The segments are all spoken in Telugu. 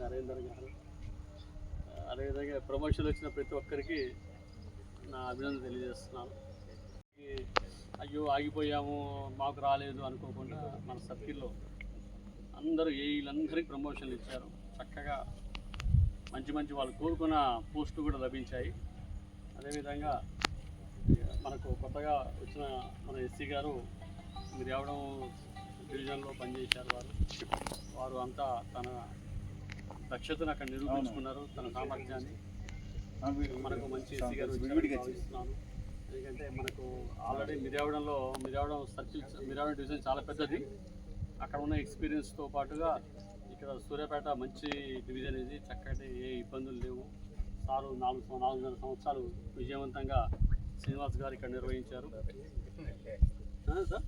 నరేందర్ గారు, అదేవిధంగా ప్రమోషన్ వచ్చిన ప్రతి ఒక్కరికి నా అభినందన తెలియజేస్తున్నాను. అయ్యో ఆగిపోయాము మాకు రాలేదు అనుకోకుండా మన సర్కిల్లో అందరూ వీళ్ళందరికీ ప్రమోషన్లు ఇచ్చారు. చక్కగా మంచి మంచి వాళ్ళు కోరుకున్న పోస్టులు కూడా లభించాయి. అదేవిధంగా మనకు కొత్తగా వచ్చిన మన ఎస్సీ గారు మిర్యావడం డివిజన్లో పనిచేశారు. వారు అంతా తన దక్షతను అక్కడ నిరూపించుకున్నారు, తన సామర్థ్యాన్ని. మనకు మంచి ఎస్సీ గారు భావిస్తున్నాను. ఎందుకంటే మనకు ఆల్రెడీ మిర్యావడం సర్కిల్, మిర్యావడం డివిజన్ చాలా పెద్దది. అక్కడ ఉన్న ఎక్స్పీరియన్స్తో పాటుగా ఇక్కడ సూర్యాపేట మంచి డివిజన్ ఇది, చక్కటి ఏ ఇబ్బందులు లేవు. సారు 4.5 సంవత్సరాలు విజయవంతంగా శ్రీనివాస్ గారు ఇక్కడ నిర్వహించారు. సార్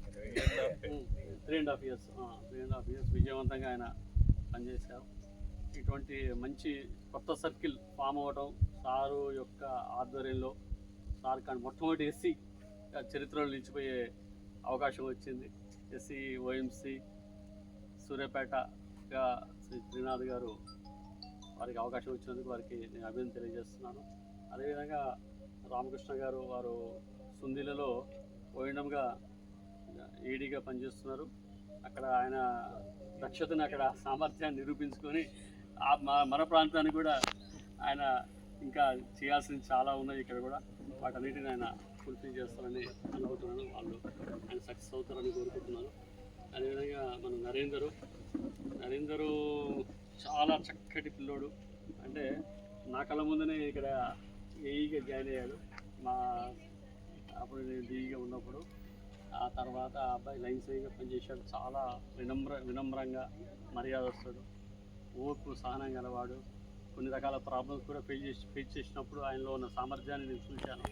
3.5 years విజయవంతంగా ఆయన పనిచేశారు. ఇటువంటి మంచి కొత్త సర్కిల్ ఫామ్ అవ్వడం సారు యొక్క ఆధ్వర్యంలో, సార్ కానీ మొట్టమొదటి ఎస్సీ చరిత్రలో నిలిచిపోయే అవకాశం వచ్చింది. ఎస్సీ ఓఎంసీ సూర్యాపేటగా శ్రీ శ్రీనాథ్ గారు వారికి అవకాశం వచ్చినందుకు వారికి నేను అభినందన తెలియజేస్తున్నాను. అదేవిధంగా రామకృష్ణ గారు వారు సుందిలలో ఓఎండంగా ఈడీగా పనిచేస్తున్నారు. అక్కడ ఆయన దక్షతను, అక్కడ సామర్థ్యాన్ని నిరూపించుకొని మన ప్రాంతానికి కూడా ఆయన ఇంకా చేయాల్సింది చాలా ఉన్నాయి. ఇక్కడ కూడా వాటన్నిటిని ఆయన ఫుల్ఫిల్ చేస్తారని అనుకుంటున్నాను. వాళ్ళు ఆయన సక్సెస్ అవుతారని కోరుకుంటున్నాను. అదేవిధంగా మన నరేందరు చాలా చక్కటి పిల్లోడు. అంటే నా కళ్ళ ముందునే ఇక్కడ ఏఈగా జాయిన్ అయ్యాడు. అప్పుడు నేను డీఈగా ఉన్నప్పుడు. ఆ తర్వాత ఆ అబ్బాయి లైన్స్ ఏఈగా పనిచేశాడు. చాలా వినమ్రంగా మర్యాదస్తుడు, ఓర్పు సహనం గలవాడు. కొన్ని రకాల ప్రాబ్లమ్స్ కూడా ఫేస్ చేసినప్పుడు ఆయనలో ఉన్న సామర్థ్యాన్ని నేను చూశాను.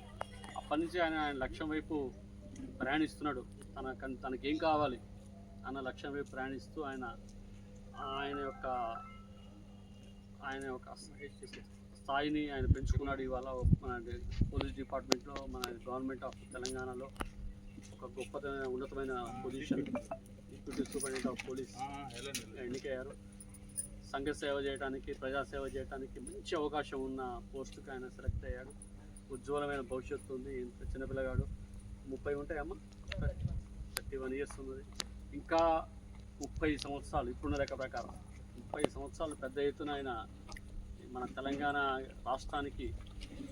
అప్పటి నుంచి ఆయన లక్ష్యం వైపు ప్రయాణిస్తున్నాడు. తనకేం కావాలి అన్న లక్ష్యం వైపు ప్రయాణిస్తూ ఆయన యొక్క స్థాయిని ఆయన పెంచుకున్నాడు. ఇవాళ మన పోలీస్ డిపార్ట్మెంట్లో, మన గవర్నమెంట్ ఆఫ్ తెలంగాణలో ఒక గొప్పదైన ఉన్నతమైన position, deputy superintendent of police ఎన్నికయ్యారు. సంఘ సేవ చేయడానికి, ప్రజాసేవ చేయడానికి మంచి అవకాశం ఉన్న పోస్టుకి ఆయన సెలెక్ట్ అయ్యాడు. ఉజ్వలమైన భవిష్యత్తు ఉంది. ఇంత చిన్నపిల్లగాడు, 30 ఉంటాయమ్మా, 31 years ఉన్నది. ఇంకా 30 సంవత్సరాలు ఇప్పుడున్న లెక్క ప్రకారం 30 సంవత్సరాలు పెద్ద ఎత్తున ఆయన మన తెలంగాణ రాష్ట్రానికి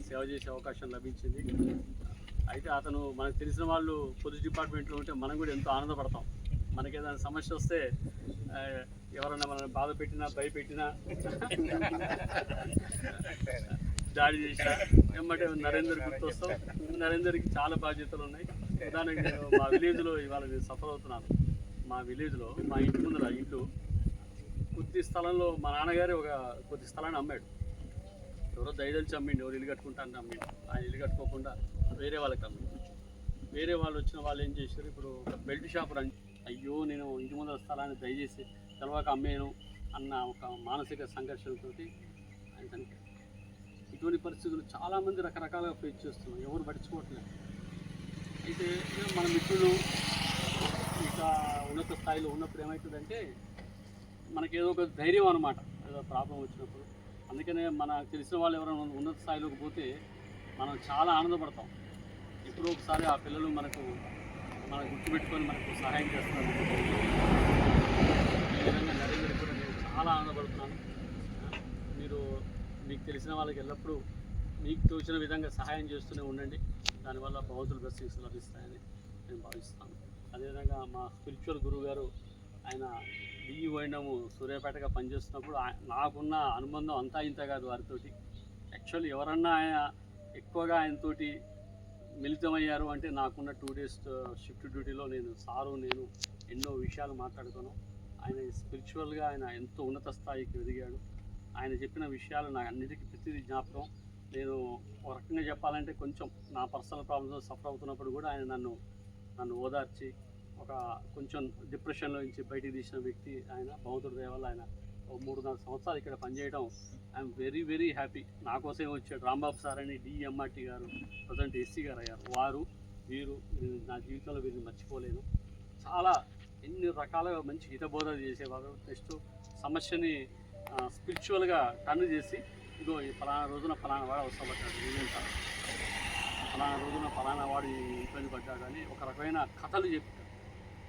సేవ చేసే అవకాశం లభించింది. అయితే అతను మనకు తెలిసిన వాళ్ళు పోలీస్ డిపార్ట్మెంట్లో ఉంటే మనం కూడా ఎంతో ఆనందపడతాం. మనకి ఏదైనా సమస్య వస్తే ఎవరైనా మనల్ని బాధ పెట్టినా, భయపెట్టినా, దాడి చేసినా ఏమంటే నరేందర్ గుర్తొస్తాం. నరేందర్కి చాలా బాధ్యతలు ఉన్నాయి. ఉదాహరణకి నేను మా విలేజ్లో ఇవాళ నేను సఫర్ అవుతున్నాను. మా విలేజ్లో మా ఇంటి ముందర ఇల్లు కొద్ది స్థలంలో మా నాన్నగారే కొద్ది స్థలాన్ని అమ్మాడు. ఎవరో దయదలిచి అమ్మిండు, ఎవరు ఇల్లు కట్టుకుంటారని అమ్మిండు. ఆయన ఇల్లు కట్టుకోకుండా వేరే వాళ్ళకి అమ్మిండు. వేరే వాళ్ళు వచ్చిన వాళ్ళు ఏం చేశారు, ఇప్పుడు ఒక బెల్ట్ షాప్ అయ్యో నేను ఇంటి ముందర స్థలాన్ని దయచేసి తెలవాక అమ్మేను అన్న ఒక మానసిక సంఘర్షణతో ఆయన చనిపోయాడు. ఇటువంటి పరిస్థితులు చాలామంది రకరకాలుగా ఫేస్ చేస్తున్నాం, ఎవరు పట్టించుకోవట్లేదు. అయితే మన మిత్రులు ఇక ఉన్నత స్థాయిలో ఉన్నప్పుడు ఏమవుతుందంటే మనకేదో ఒక ధైర్యం అన్నమాట, ఏదో ప్రాబ్లం వచ్చినప్పుడు. అందుకనే మనకు తెలిసిన వాళ్ళు ఎవరైనా ఉన్నత స్థాయిలోకి పోతే మనం చాలా ఆనందపడతాం. ఇప్పుడు ఒకసారి ఆ పిల్లలు మనకు గుర్తుపెట్టుకొని మనకు సహాయం చేస్తున్నారు. ఈ విధంగా నరేంద్ర కూడా నేను చాలా ఆనందపడుతున్నాను. మీకు తెలిసిన వాళ్ళకి ఎల్లప్పుడూ మీకు తోచిన విధంగా సహాయం చేస్తూనే ఉండండి. దానివల్ల భగవంతుల బ్లెస్సింగ్స్ లభిస్తాయని నేను భావిస్తాను. అదేవిధంగా మా స్పిరిచువల్ గురువు గారు ఆయన డిఈ ఓఎండము సూర్యాపేటగా పనిచేస్తున్నప్పుడు నాకున్న అనుబంధం అంతా ఇంత కాదు వారితోటి. యాక్చువల్లీ ఎవరన్నా ఎక్కువగా ఆయనతోటి మిళితమయ్యారు అంటే నాకున్న 2 days షిఫ్ట్ డ్యూటీలో నేను ఎన్నో విషయాలు మాట్లాడుతాను. ఆయన స్పిరిచువల్గా ఆయన ఎంతో ఉన్నత స్థాయికి ఎదిగాడు. ఆయన చెప్పిన విషయాలు నాకు అన్నిటికీ ప్రతిదీ జ్ఞాపకం. నేను ఒక రకంగా చెప్పాలంటే కొంచెం నా పర్సనల్ ప్రాబ్లమ్స్ సఫర్ అవుతున్నప్పుడు కూడా ఆయన నన్ను ఓదార్చి కొంచెం డిప్రెషన్లో నుంచి బయటికి తీసిన వ్యక్తి ఆయన. భగవంతుడి దయ వల్ల ఆయన 3-4 సంవత్సరాలు ఇక్కడ పనిచేయడం ఐఎమ్ వెరీ వెరీ హ్యాపీ. నా కోసమే వచ్చాడు రాంబాబు సార్ అని డిఎంఆర్టీ గారు, ప్రజెంట్ ఎస్సీ గారు అయ్యారు. వీరు నా జీవితంలో వీరిని మర్చిపోలేను. చాలా ఎన్ని రకాలుగా మంచి హితబోధ చేసేవారు. నెక్స్ట్ సమస్యని స్పిరిచువల్గా టర్న్ చేసి ఇగో ఈ ఫలానా రోజున ఫలానా వాడు అవసరం పడ్డాడు నిజంటారు, ఫలానా రోజున ఫలానా వాడు ఇబ్బంది పడ్డాడు అని ఒక రకమైన కథలు చెప్తారు.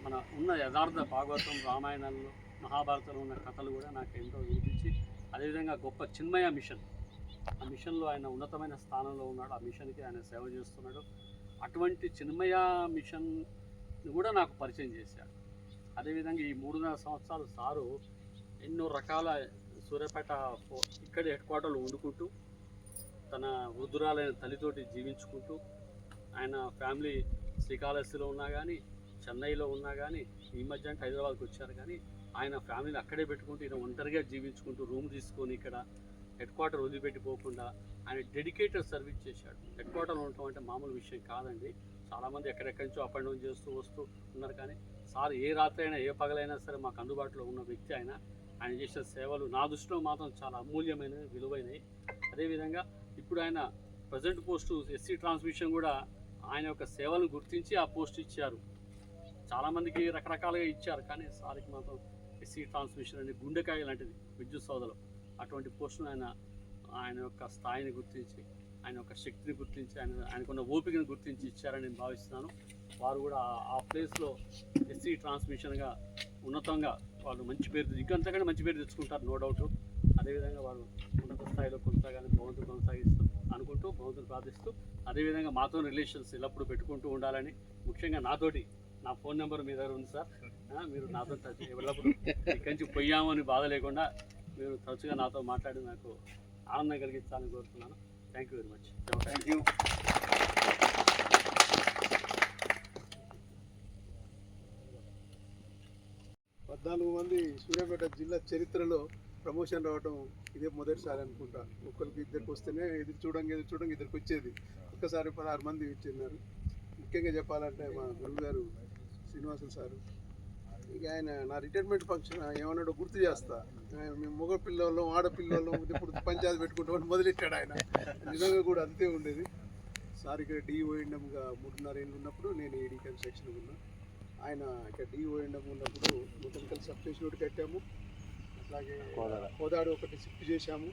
మన ఉన్న యథార్థ భాగవతం, రామాయణంలో, మహాభారతంలో ఉన్న కథలు కూడా నాకు ఎంతో వినిపించి, అదేవిధంగా గొప్ప చిన్మయ మిషన్, ఆ మిషన్లో ఆయన ఉన్నతమైన స్థానంలో ఉన్నాడు, ఆ మిషన్కి ఆయన సేవ చేస్తున్నాడు. అటువంటి చిన్మయ మిషన్ కూడా నాకు పరిచయం చేశాడు. అదేవిధంగా ఈ 3.5 సంవత్సరాలు సారు ఎన్నో రకాల సూర్యాపేట ఇక్కడ హెడ్ క్వార్టర్లో వండుకుంటూ తన వృద్ధురాలైన తల్లితోటి జీవించుకుంటూ ఆయన ఫ్యామిలీ శ్రీకాళహస్తిలో ఉన్నా కానీ, చెన్నైలో ఉన్నా కానీ, ఈ మధ్య అంటే హైదరాబాద్కి వచ్చారు కానీ ఆయన ఫ్యామిలీని అక్కడే పెట్టుకుంటూ ఈయన ఒంటరిగా జీవించుకుంటూ రూమ్ తీసుకొని ఇక్కడ హెడ్ క్వార్టర్ వదిలిపెట్టిపోకుండా ఆయన డెడికేటెడ్ సర్వీస్ చేశాడు. హెడ్ క్వార్టర్లో ఉండటం అంటే మామూలు విషయం కాదండి. చాలామంది ఎక్కడెక్కడి నుంచో అప్ అండ్ డౌన్ చేస్తూ వస్తూ ఉన్నారు కానీ సార్ ఏ రాత్రి అయినా ఏ పగలైనా సరే మాకు అందుబాటులో ఉన్న వ్యక్తి ఆయన చేసిన సేవలు నా దృష్టిలో మాత్రం చాలా అమూల్యమైనవి, విలువైనవి. అదేవిధంగా ఇప్పుడు ఆయన ప్రజెంట్ పోస్టు ఎస్సీ ట్రాన్స్మిషన్ కూడా ఆయన యొక్క సేవలను గుర్తించి ఆ పోస్ట్ ఇచ్చారు. చాలామందికి రకరకాలుగా ఇచ్చారు కానీ సార్కి మాత్రం ఎస్సీ ట్రాన్స్మిషన్ అనే గుండెకాయ లాంటిది విద్యుత్ సోదలు. అటువంటి పోస్టును ఆయన యొక్క స్థాయిని గుర్తించి, ఆయన యొక్క శక్తిని గుర్తించి, ఆయనకున్న ఓపికను గుర్తించి ఇచ్చారని నేను భావిస్తున్నాను. వారు కూడా ఆ ప్లేస్లో ఎస్సీ ట్రాన్స్మిషన్గా ఉన్నతంగా వాళ్ళు మంచి పేరు, ఇంకంతకంటే మంచి పేరు తెచ్చుకుంటారు, నో డౌట్. అదేవిధంగా వారు ఉన్నత స్థాయిలో కొనసాగాలని భగవంతుడు కొనసాగిస్తూ అనుకుంటూ, భగవంతుడు ప్రార్థిస్తూ, అదేవిధంగా మాతో రిలేషన్స్ ఎల్లప్పుడూ పెట్టుకుంటూ ఉండాలని, ముఖ్యంగా నాతోటి నా ఫోన్ నెంబర్ మీ దగ్గర ఉంది సార్, మీరు నాతో టచ్ ఎల్లప్పుడూ ఇక్కడి నుంచి పోయాము అని బాధ లేకుండా మీరు తరచుగా నాతో మాట్లాడి నాకు ఆనందం కలిగించాలని కోరుతున్నాను. Thank you very much. Thank you. 14 మంది సూర్యాపేట జిల్లా చరిత్రలో ప్రమోషన్ రావడం ఇదే మొదటిసారి అనుకుంటా. ఒక్కరికి ఇద్దరికి వస్తేనే ఎదురు చూడంగా ఇద్దరికి వచ్చేది. ఒక్కసారి 16 మంది ఇచ్చిన్నారు. ముఖ్యంగా చెప్పాలంటే మా గురువు గారు శ్రీనివాసులు సారు, ఇక ఆయన నా రిటైర్మెంట్ ఫంక్షన్ ఏమన్నాడో గుర్తు చేస్తా, మేము మగ పిల్లలు ఆడపిల్లలు ఇప్పుడు పంచాయతీ పెట్టుకుంటామని మొదలెట్టాడు ఆయన. నిజంగా కూడా అంతే ఉండేది. సార్ ఇక్కడ డిఓఎంగా 3.5 ఏళ్ళు ఉన్నప్పుడు నేను ఏడీ కన్స్ట్రక్షన్ ఉన్నా. ఆయన ఇక్కడ డిఓఎంగా ఉన్నప్పుడు మెకానికల్ సబ్ స్టేషన్ ఒకటి కట్టాము. అట్లాగే కోదాడు ఒకటి షిఫ్ట్ చేశాము.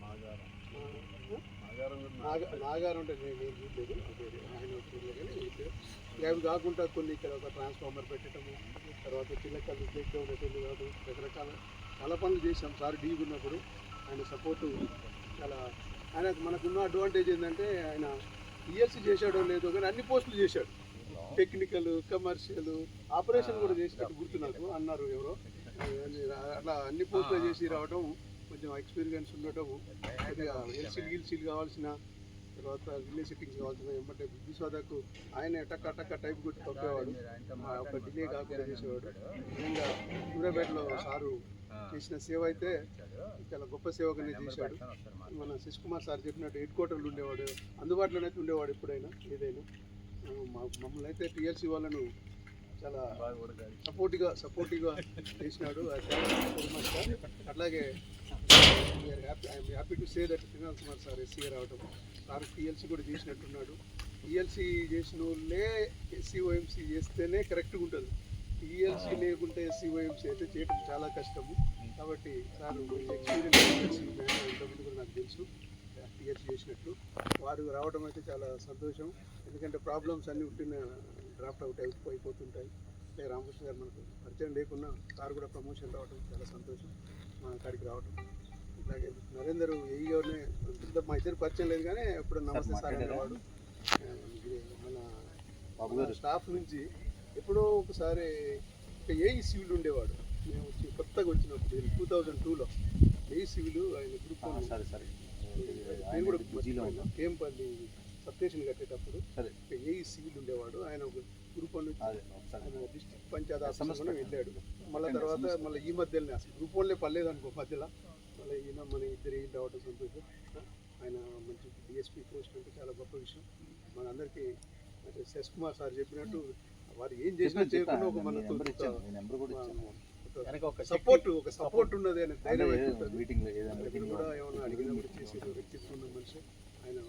నాగారం అంటే నేను చూడలేదు, ఆయన చూడలేదు. కానీ అవి కాకుండా కొన్ని ఇక్కడ ఒక ట్రాన్స్ఫార్మర్ పెట్టడము, తర్వాత చిల్లకల్లు బ్రేక్ డౌన్ ఎటువంటి కాదు, రకరకాల చాలా పనులు చేసాం. సార్ డీ ఉన్నప్పుడు ఆయన సపోర్టు చాలా. ఆయనకు మనకున్న అడ్వాంటేజ్ ఏంటంటే ఆయన ఈఎల్సీ చేశాడో లేదో కానీ అన్ని పోస్టులు చేశాడు. టెక్నికల్, కమర్షియల్, ఆపరేషన్ కూడా చేసినట్టు గుర్తు నాకు అన్నారు ఎవరో. అట్లా అన్ని పోస్టులు చేసి రావడం, కొంచెం ఎక్స్పీరియన్స్ ఉండటం, ఎల్సీలు కావాల్సిన, తర్వాత రిలే సెట్టింగ్స్ కావాల్సిన ఏమంటే విశ్వాదకు ఆయన టక్క టైప్ కొట్టి పంపేవాడు, ఒక డిలే కాకుండా చేసేవాడు. నిజంగా సూర్యాపేటలో సారు చేసిన సేవ అయితే చాలా గొప్ప సేవగానే చేశాడు. మన శశికుమార్ సార్ చెప్పినట్టు హెడ్ క్వార్టర్లు ఉండేవాడు, అందుబాటులోనైతే ఉండేవాడు ఎప్పుడైనా ఏదైనా. మమ్మల్ని అయితే టీఎల్సీ వాళ్ళను చాలా సపోర్టివ్గా చేసినాడు. అట్లాగే I'm happy to say that Srinivas Kumar sir ఎస్సీగా రావడం, సార్ టీఎల్సీ కూడా చేసినట్టున్నాడు. టీఎల్సీ చేసిన వాళ్ళే ఎస్సీఓఎంసీ చేస్తేనే కరెక్ట్గా ఉంటుంది. టీఎల్సీ లేకుంటే ఎస్సీఓఎంసీ అయితే చేయడం చాలా కష్టము. కాబట్టి సార్ ఎక్స్పీరియన్స్ ఇంతకుముందు కూడా నాకు తెలుసు టీఎల్సీ చేసినట్లు. వారు రావడం అయితే చాలా సంతోషం. ఎందుకంటే ప్రాబ్లమ్స్ అన్నీ ఉంటున్న డ్రాఫ్ట్ అవుట్ అయిపోతుంటాయి. అంటే రామకృష్ణ గారు మనకు పరిచయం లేకున్నా సార్ కూడా ప్రమోషన్ రావడం చాలా సంతోషం, మా కాడికి రావడం. ఇట్లాగే నరేందర్ ఏఈగానే మా ఇద్దరు పరిచయం లేదు కానీ ఎప్పుడు నమస్తే సార్ అనేవాడు. మన స్టాఫ్ నుంచి ఎప్పుడో ఒకసారి ఏఈ సివిల్ ఉండేవాడు. మేము కొత్తగా వచ్చినప్పుడు 2002లో ఏఈ సివిల్ ఆయన గ్రూప్ నేను కూడా కేంపల్లి సబ్స్టేషన్ కట్టేటప్పుడు ఏఈ సివిల్ ఉండేవాడు. ఆయన ఒక గ్రూప్ వన్ ఆయన డిస్ట్రిక్ట్ పంచాయతీ ఆఫీసర్ వెళ్ళాడు. మళ్ళీ తర్వాత మళ్ళీ ఈ మధ్యలోనే అసలు గ్రూప్ వన్లే పర్లేదు అనుకో మధ్యలో, మళ్ళీ ఈయన మన ఇద్దరు ఏం రావడం సంతోషం. ఆయన మంచి డిఎస్పీ పోస్ట్ అంటే చాలా గొప్ప విషయం. మనందరికీ శశ్ కుమార్ సార్ చెప్పినట్టు వారు ఏం చేసినా చేయకుండా ఒక మన సపోర్ట్ ఉన్నది అనే ధైర్యం అయితే కూడా ఏమన్నా అడిగినప్పుడు చేసే వ్యక్తిత్వం ఉన్న మనిషి. ఆయన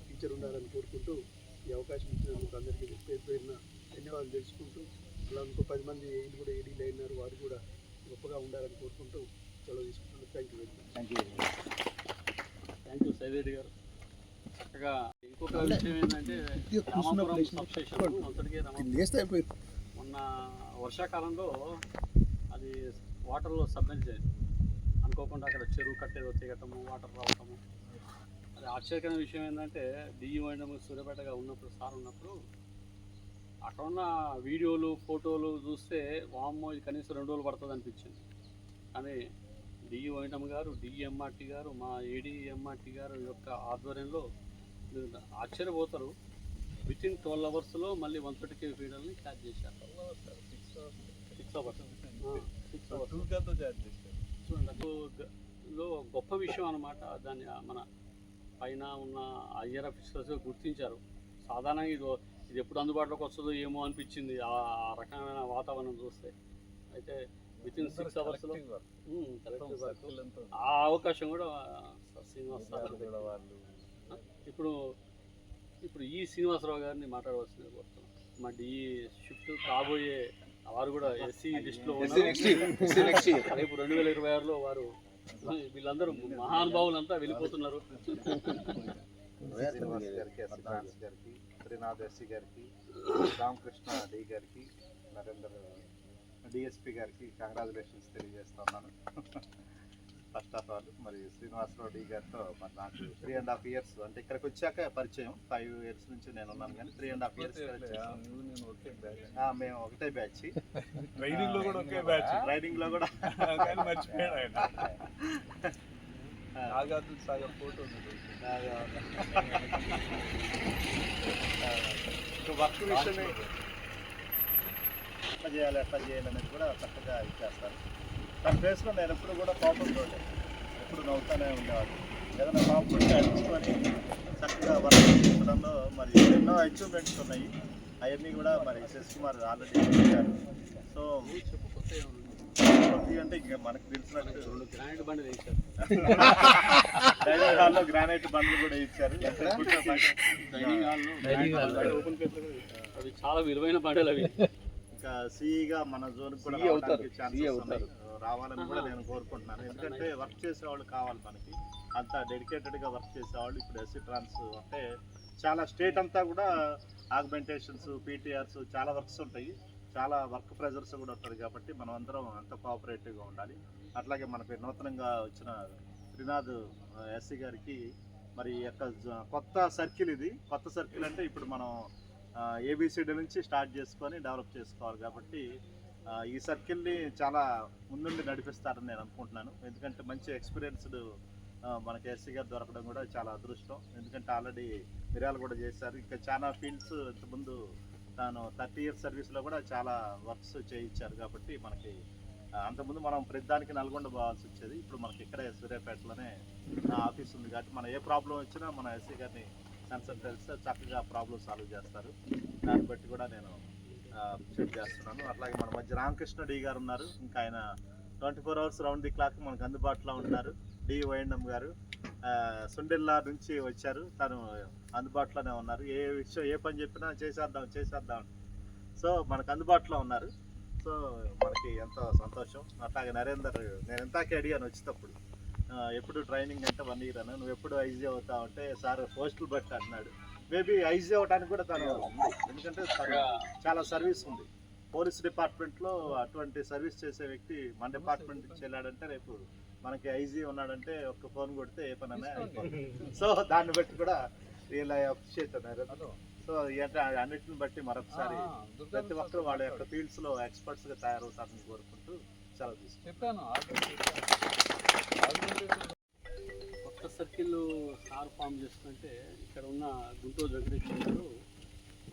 టీచర్ ఉండాలని కోరుకుంటూ ఈ అవకాశం ఇచ్చినందుకు అందరికీ పేరున ధన్యవాదాలు తెలుసుకుంటూ, అలా ఇంకో 10 మంది వీళ్ళు కూడా ఏడీలు అయినారు, వారు కూడా గొప్పగా ఉండాలని కోరుకుంటూ సెలవు తీసుకుంటున్నాను. Thank you very much. చక్కగా ఇంకొక విషయం ఏంటంటే రామాపురం సబ్స్టేషన్ అంతటికే మొన్న వర్షాకాలంలో అది వాటర్లో సబ్మెర్జ్ అయింది. అనుకోకుండా అక్కడ చెరువు కట్టేదో తెగటము, వాటర్ రావటము. అది ఆశ్చర్యకరమైన విషయం ఏంటంటే డిఈఓ సూర్యాపేటగా ఉన్నప్పుడు సార్ ఉన్నప్పుడు అక్కడ ఉన్న వీడియోలు ఫోటోలు చూస్తే వామ్మో ఇది కనీసం 2 రోజులు పడుతుంది అనిపించింది. కానీ డిఈఓ గారు, డిఎంఆర్టీ గారు, మా ఏడీఎంఆర్టీ గారు యొక్క ఆధ్వర్యంలో మీరు ఆశ్చర్యపోతారు. వితిన్ 12 అవర్స్లో మళ్ళీ 130 kg ఫీడర్ని క్యాచ్ చేశారు. 6 అవర్స్ చూడండి, గొప్ప విషయం అన్నమాట. దాన్ని మన పైన ఉన్న ఐఆర్ ఆఫీసర్స్ గుర్తించారు. సాధారణంగా ఇది ఎప్పుడు అందుబాటులోకి వస్తుందో ఏమో అనిపించింది ఆ రకమైన వాతావరణం చూస్తే. అయితే వితిన్ 6 అవర్స్లో ఆ అవకాశం కూడా శ్రీనివాస్ సార్ ఇప్పుడు ఈ శ్రీనివాసరావు గారిని మాట్లాడవలసింది కోరుతున్నాం. మా డిఈ షిఫ్ట్ కాబోయే వారు కూడా ఎస్సీ లిస్టులో ఉన్నారు. రేపు 2026లో వారు వీళ్ళందరూ మహానుభావులంతా వెళ్ళిపోతున్నారు. శ్రీనివాస్ గారికి, ఎస్సీ ఫ్రాన్స్ గారికి, శ్రీనాథ్ ఎస్సీ గారికి, రామకృష్ణ డి గారికి, నరేందర్ డిఎస్పీ గారికి కంగ్రాచులేషన్స్ తెలియజేస్తున్నాను. ఫస్ట్ ఆఫ్ ఆల్ మరి శ్రీనివాసరావు డి గారితో మరి నాకు 3.5 years అంటే ఇక్కడికి వచ్చాక పరిచయం. 5 years నుంచి నేను ఉన్నాను, కానీ 3.5 years మేము ఒకటే బ్యాచ్. రైడింగ్ లో కూడా వర్క్ విషయమే ఎట్లా చేయాలనేది కూడా చక్కగా ఇచ్చేస్తారు. తన ఫేస్లో నేను ఎప్పుడు కూడా కోపంతో ఎప్పుడు నవ్వుతూనే ఉండేవాడు. ఏదైనా కోపం అడుచుకొని చక్కగా వర్క్ చేసుకోవడంలో మరి ఎన్నో అచీవ్మెంట్స్ ఉన్నాయి. అవన్నీ కూడా మరి శశి కుమార్ ఆల్రెడీ ఇచ్చారు. సో అంటే ఇంకా మనకు తెలిసినట్టు గ్రానైట్ బండ్లు వేయించారు. డైనింగ్ హాల్లో గ్రానైట్ బండ్లు కూడా ఇచ్చారు. ఓపెన్ ప్లేస్ అవి చాలా విలువైన బండలు అవి. ఇంకా సిఈగా మన జోన్ కూడా రావాలని కూడా నేను కోరుకుంటున్నాను. ఎందుకంటే వర్క్ చేసేవాళ్ళు కావాలి మనకి, అంతా డెడికేటెడ్గా వర్క్ చేసేవాళ్ళు. ఇప్పుడు ఎస్సీ ట్రాన్స్ అంటే చాలా స్టేట్ అంతా కూడా ఆగ్మెంటేషన్స్, పీటీఆర్స్ చాలా వర్క్స్ ఉంటాయి, చాలా వర్క్ ప్రెజర్స్ కూడా ఉంటుంది. కాబట్టి మనం అందరం అంత కోఆపరేటివ్గా ఉండాలి. అట్లాగే మనకి నూతనంగా వచ్చిన శ్రీనాథ్ ఎస్సీ గారికి మరి యొక్క కొత్త సర్కిల్ ఇది. కొత్త సర్కిల్ అంటే ఇప్పుడు మనం ఏబిసిడి నుంచి స్టార్ట్ చేసుకొని డెవలప్ చేసుకోవాలి. కాబట్టి ఈ సర్కిల్ని చాలా ముందుండి నడిపిస్తారని నేను అనుకుంటున్నాను. ఎందుకంటే మంచి ఎక్స్పీరియన్స్డ్ మనకి ఎస్సీ గారు దొరకడం కూడా చాలా అదృష్టం. ఎందుకంటే ఆల్రెడీ మిర్యాలు కూడా చేశారు. ఇంకా చాలా ఫీల్డ్స్ ఇంతకుముందు తాను 30 years సర్వీస్లో కూడా చాలా వర్క్స్ చేయించారు. కాబట్టి మనకి అంతకుముందు మనం ప్రతిదానికి నల్గొండ పోవాల్సి వచ్చేది. ఇప్పుడు మనకి ఇక్కడే సూర్యాపేటలోనే ఆఫీస్ ఉంది. కాబట్టి మన ఏ ప్రాబ్లం వచ్చినా మన ఎస్సీ గారిని కన్సల్ట్ చేస్తే చక్కగా ప్రాబ్లమ్ సాల్వ్ చేస్తారు. దాన్ని బట్టి కూడా నేను చెక్ చేస్తున్నాను. అట్లాగే మన మధ్య రామకృష్ణ డి గారు ఉన్నారు. ఇంకా ఆయన 24 hours రౌండ్ ది క్లాక్ మనకు అందుబాటులో ఉంటారు. డివైఎంఎం గారు సుండెల్లా నుంచి వచ్చారు, తను అందుబాటులోనే ఉన్నారు. ఏ విషయం ఏ పని చెప్పినా చేసేద్దాం సో మనకు అందుబాటులో ఉన్నారు. సో మనకి ఎంతో సంతోషం. అట్లాగే నరేందర్, నేను ఎంతకే అడిగాను వచ్చేటప్పుడు, ఎప్పుడు ట్రైనింగ్ అంటే 1 year అను, నువ్వు ఎప్పుడు ఐజీ అవుతావు అంటే సార్ పోస్టులు బట్టి అన్నాడు. మేబీ ఐజీ అవడానికి కూడా తను ఉంది, ఎందుకంటే చాలా సర్వీస్ ఉంది. పోలీస్ డిపార్ట్మెంట్లో అటువంటి సర్వీస్ చేసే వ్యక్తి మన డిపార్ట్మెంట్ నుంచి వెళ్ళాడంటే రేపు మనకి ఐజీ ఉన్నాడంటే ఒక్క ఫోన్ కొడితే ఏ పని అనే అయిపోతుంది. సో దాన్ని బట్టి కూడా రియల్ అప్రిషియేట్ అన్నారు. సో అంటే అన్నిటిని బట్టి మరొకసారి ప్రతి ఒక్కరు వాళ్ళ యొక్క ఫీల్డ్స్లో ఎక్స్పర్ట్స్గా తయారవుతారని కోరుకుంటూ సెలవు తీసుకుంటాను. కొత్త సర్కిల్ సార్ ఫామ్ చేసుకుంటే ఇక్కడ ఉన్న గుంటూరు వెంకటేశ్వర గారు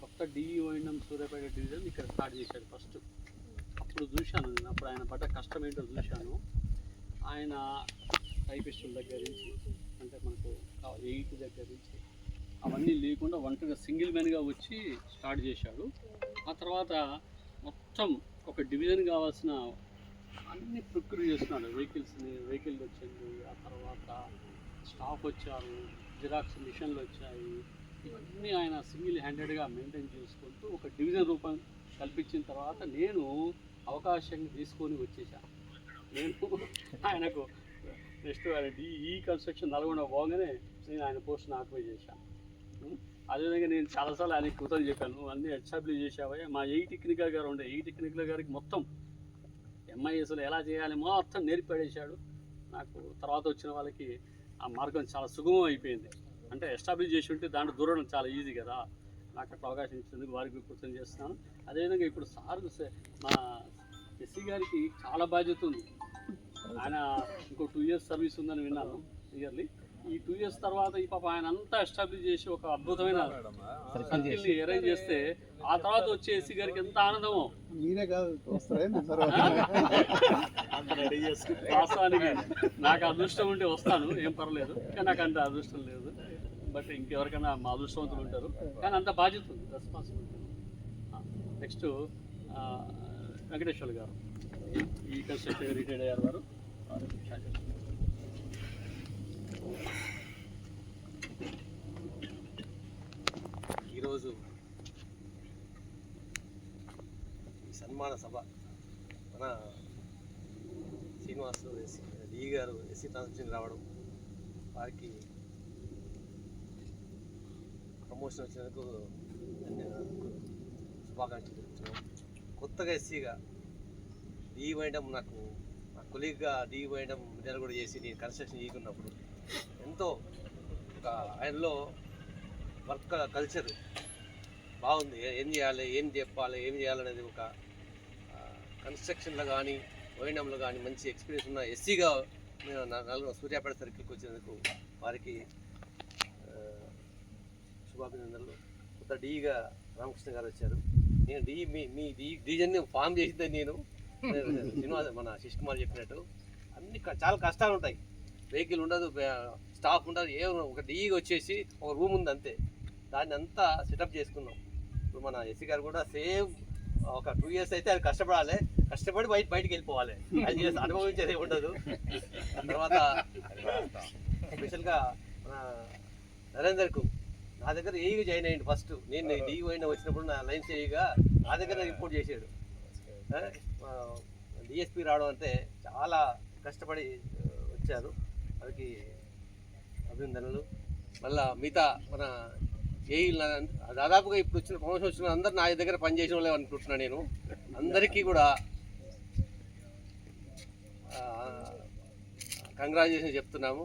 కొత్త డిఈఓఎంఎం సూర్యాపేట డివిజన్ ఇక్కడ స్టార్ట్ చేశారు ఫస్ట్. అప్పుడు చూశాను నేను, అప్పుడు ఆయన పడ్డ కష్టం ఏంటో చూశాను. ఆయన టైపిస్టుల దగ్గర నుంచి అంటే మనకు 8 దగ్గర నుంచి అవన్నీ లేకుండా ఒంటరిగా సింగిల్ మ్యాన్గా వచ్చి స్టార్ట్ చేశాడు. ఆ తర్వాత మొత్తం ఒక డివిజన్ కావాల్సిన అన్ని ప్రొక్యూర్ చేస్తున్నాడు. వెహికల్ వచ్చింది, ఆ తర్వాత స్టాఫ్ వచ్చారు, జిరాక్స్ మిషన్లు వచ్చాయి. ఇవన్నీ ఆయన సింగిల్ హ్యాండెడ్గా మెయింటైన్ చేసుకుంటూ ఒక డివిజన్ రూపం కల్పించిన తర్వాత నేను అవకాశం తీసుకొని వచ్చేసాను. నేను ఆయనకు నెక్స్ట్ ఈ కన్స్ట్రక్షన్ నల్గొండ పోగానే నేను ఆయన పోస్ట్ని ఆక్యుపై చేశాను. అదేవిధంగా నేను చాలాసార్లు ఆయనకి కృతజ్ఞతలు చెప్పాను, నువ్వు అన్నీ ఎస్టాబ్లిష్ చేసావా. మా ఏ టెక్నికల్ గారు ఉండే ఏ టెక్నికల్ గారికి మొత్తం ఎంఐఎస్లో ఎలా చేయాలి మొత్తం నేర్పడేశాడు. నాకు తర్వాత వచ్చిన వాళ్ళకి ఆ మార్గం చాలా సుగమం అయిపోయింది. అంటే ఎస్టాబ్లిష్ చేసి ఉంటే దాంట్లో దూరడం చాలా ఈజీ కదా. నాకు అట్లా అవకాశం ఇచ్చినందుకు వారికి కృతజ్ఞత చేస్తున్నాను. అదేవిధంగా ఇప్పుడు సార్ మా ఎస్సీ గారికి చాలా బాధ్యత ఉంది. ఆయన ఇంకో 2 years సర్వీస్ ఉందని విన్నాను ఇయర్లీ. ఈ 2 years తర్వాత ఈ పాప ఆయన అంతా ఎస్టాబ్లిష్ చేసి ఒక అద్భుతమైన సర్కిల్ని అరేంజ్ చేస్తే ఆ తర్వాత వచ్చే ఎస్సీ గారికి ఎంత ఆనందమో. మీరే కాదు వాస్తవానికి నాకు అదృష్టం ఉంటే వస్తాను, ఏం పర్లేదు. కానీ నాకు అంత అదృష్టం లేదు. బట్ ఇంకెవరికైనా మా అదృష్టవంతులు ఉంటారు, కానీ అంత బాధ్యత ఉంది, రెస్పాన్సిబిలిటీ. నెక్స్ట్ వెంకటేశ్వర గారు ఈ కన్స్ట్రక్షన్ రిటైర్డ్ అయ్యారు వారు. ఈరోజు ఈ సన్మాన సభ మన శ్రీనివాస్ డి గారు ఎస్సీ ట్రాన్స్మిషన్ రావడం, వారికి ప్రమోషన్ వచ్చినందుకు శుభాకాంక్షలు తెలుపుతున్నాం. కొత్తగా ఎస్సీగా డీ వేయడం, నాకు నా కొలీగ్గా డీ వేయడం విధాలు కూడా చేసి నేను కన్స్ట్రక్షన్ చేయకున్నప్పుడు ఎంతో ఒక ఆయనలో వర్క్ కల్చర్ బాగుంది. ఏం చేయాలి, ఏం చెప్పాలి, ఏం చేయాలనేది ఒక కన్స్ట్రక్షన్లో కానీ ఓఎన్ఎంలో కానీ మంచి ఎక్స్పీరియన్స్ ఉన్న ఎస్సీగా నేను సూర్యాపేట సర్కిల్కి వచ్చినందుకు వారికి శుభాభినందనలు. కొత్త డీగా రామకృష్ణ గారు వచ్చారు. నేను మీ డివిజన్ని ఫామ్ చేసిందని నేను శ్రీనివాస్ మన శిష్ కుమార్ చెప్పినట్టు అన్ని చాలా కష్టాలు ఉంటాయి. వెహికల్ ఉండదు, స్టాఫ్ ఉండదు, ఒక డీగా వచ్చేసి ఒక రూమ్ ఉంది అంతే. దాన్ని అంతా సెటప్ చేసుకున్నాం. ఇప్పుడు మన ఎస్సీ గారు కూడా సేమ్ ఒక 2 years అయితే అది కష్టపడాలి, కష్టపడి బయటికి వెళ్ళిపోవాలి. అది చేసి అనుభవించేది ఉండదు. తర్వాత స్పెషల్గా మన నరేందర్కు నా దగ్గర ఏఈగా జాయిన్ అయ్యింది. ఫస్ట్ నేను డీ అయినా వచ్చినప్పుడు నా లైన్స్ ఏఈగా నా దగ్గర రిపోర్ట్ చేసాడు. డిఎస్పీ రావడం అంటే చాలా కష్టపడి వచ్చారు, వారికి అభినందనలు. మళ్ళా మిగతా మన ఏఈలు దాదాపుగా ఇప్పుడు వచ్చిన ప్రమోషన్ వచ్చిన అందరు నా దగ్గర పనిచేసిన వాళ్ళే అనుకుంటున్నాను. నేను అందరికీ కూడా కంగ్రాచులేషన్ చెప్తున్నాము.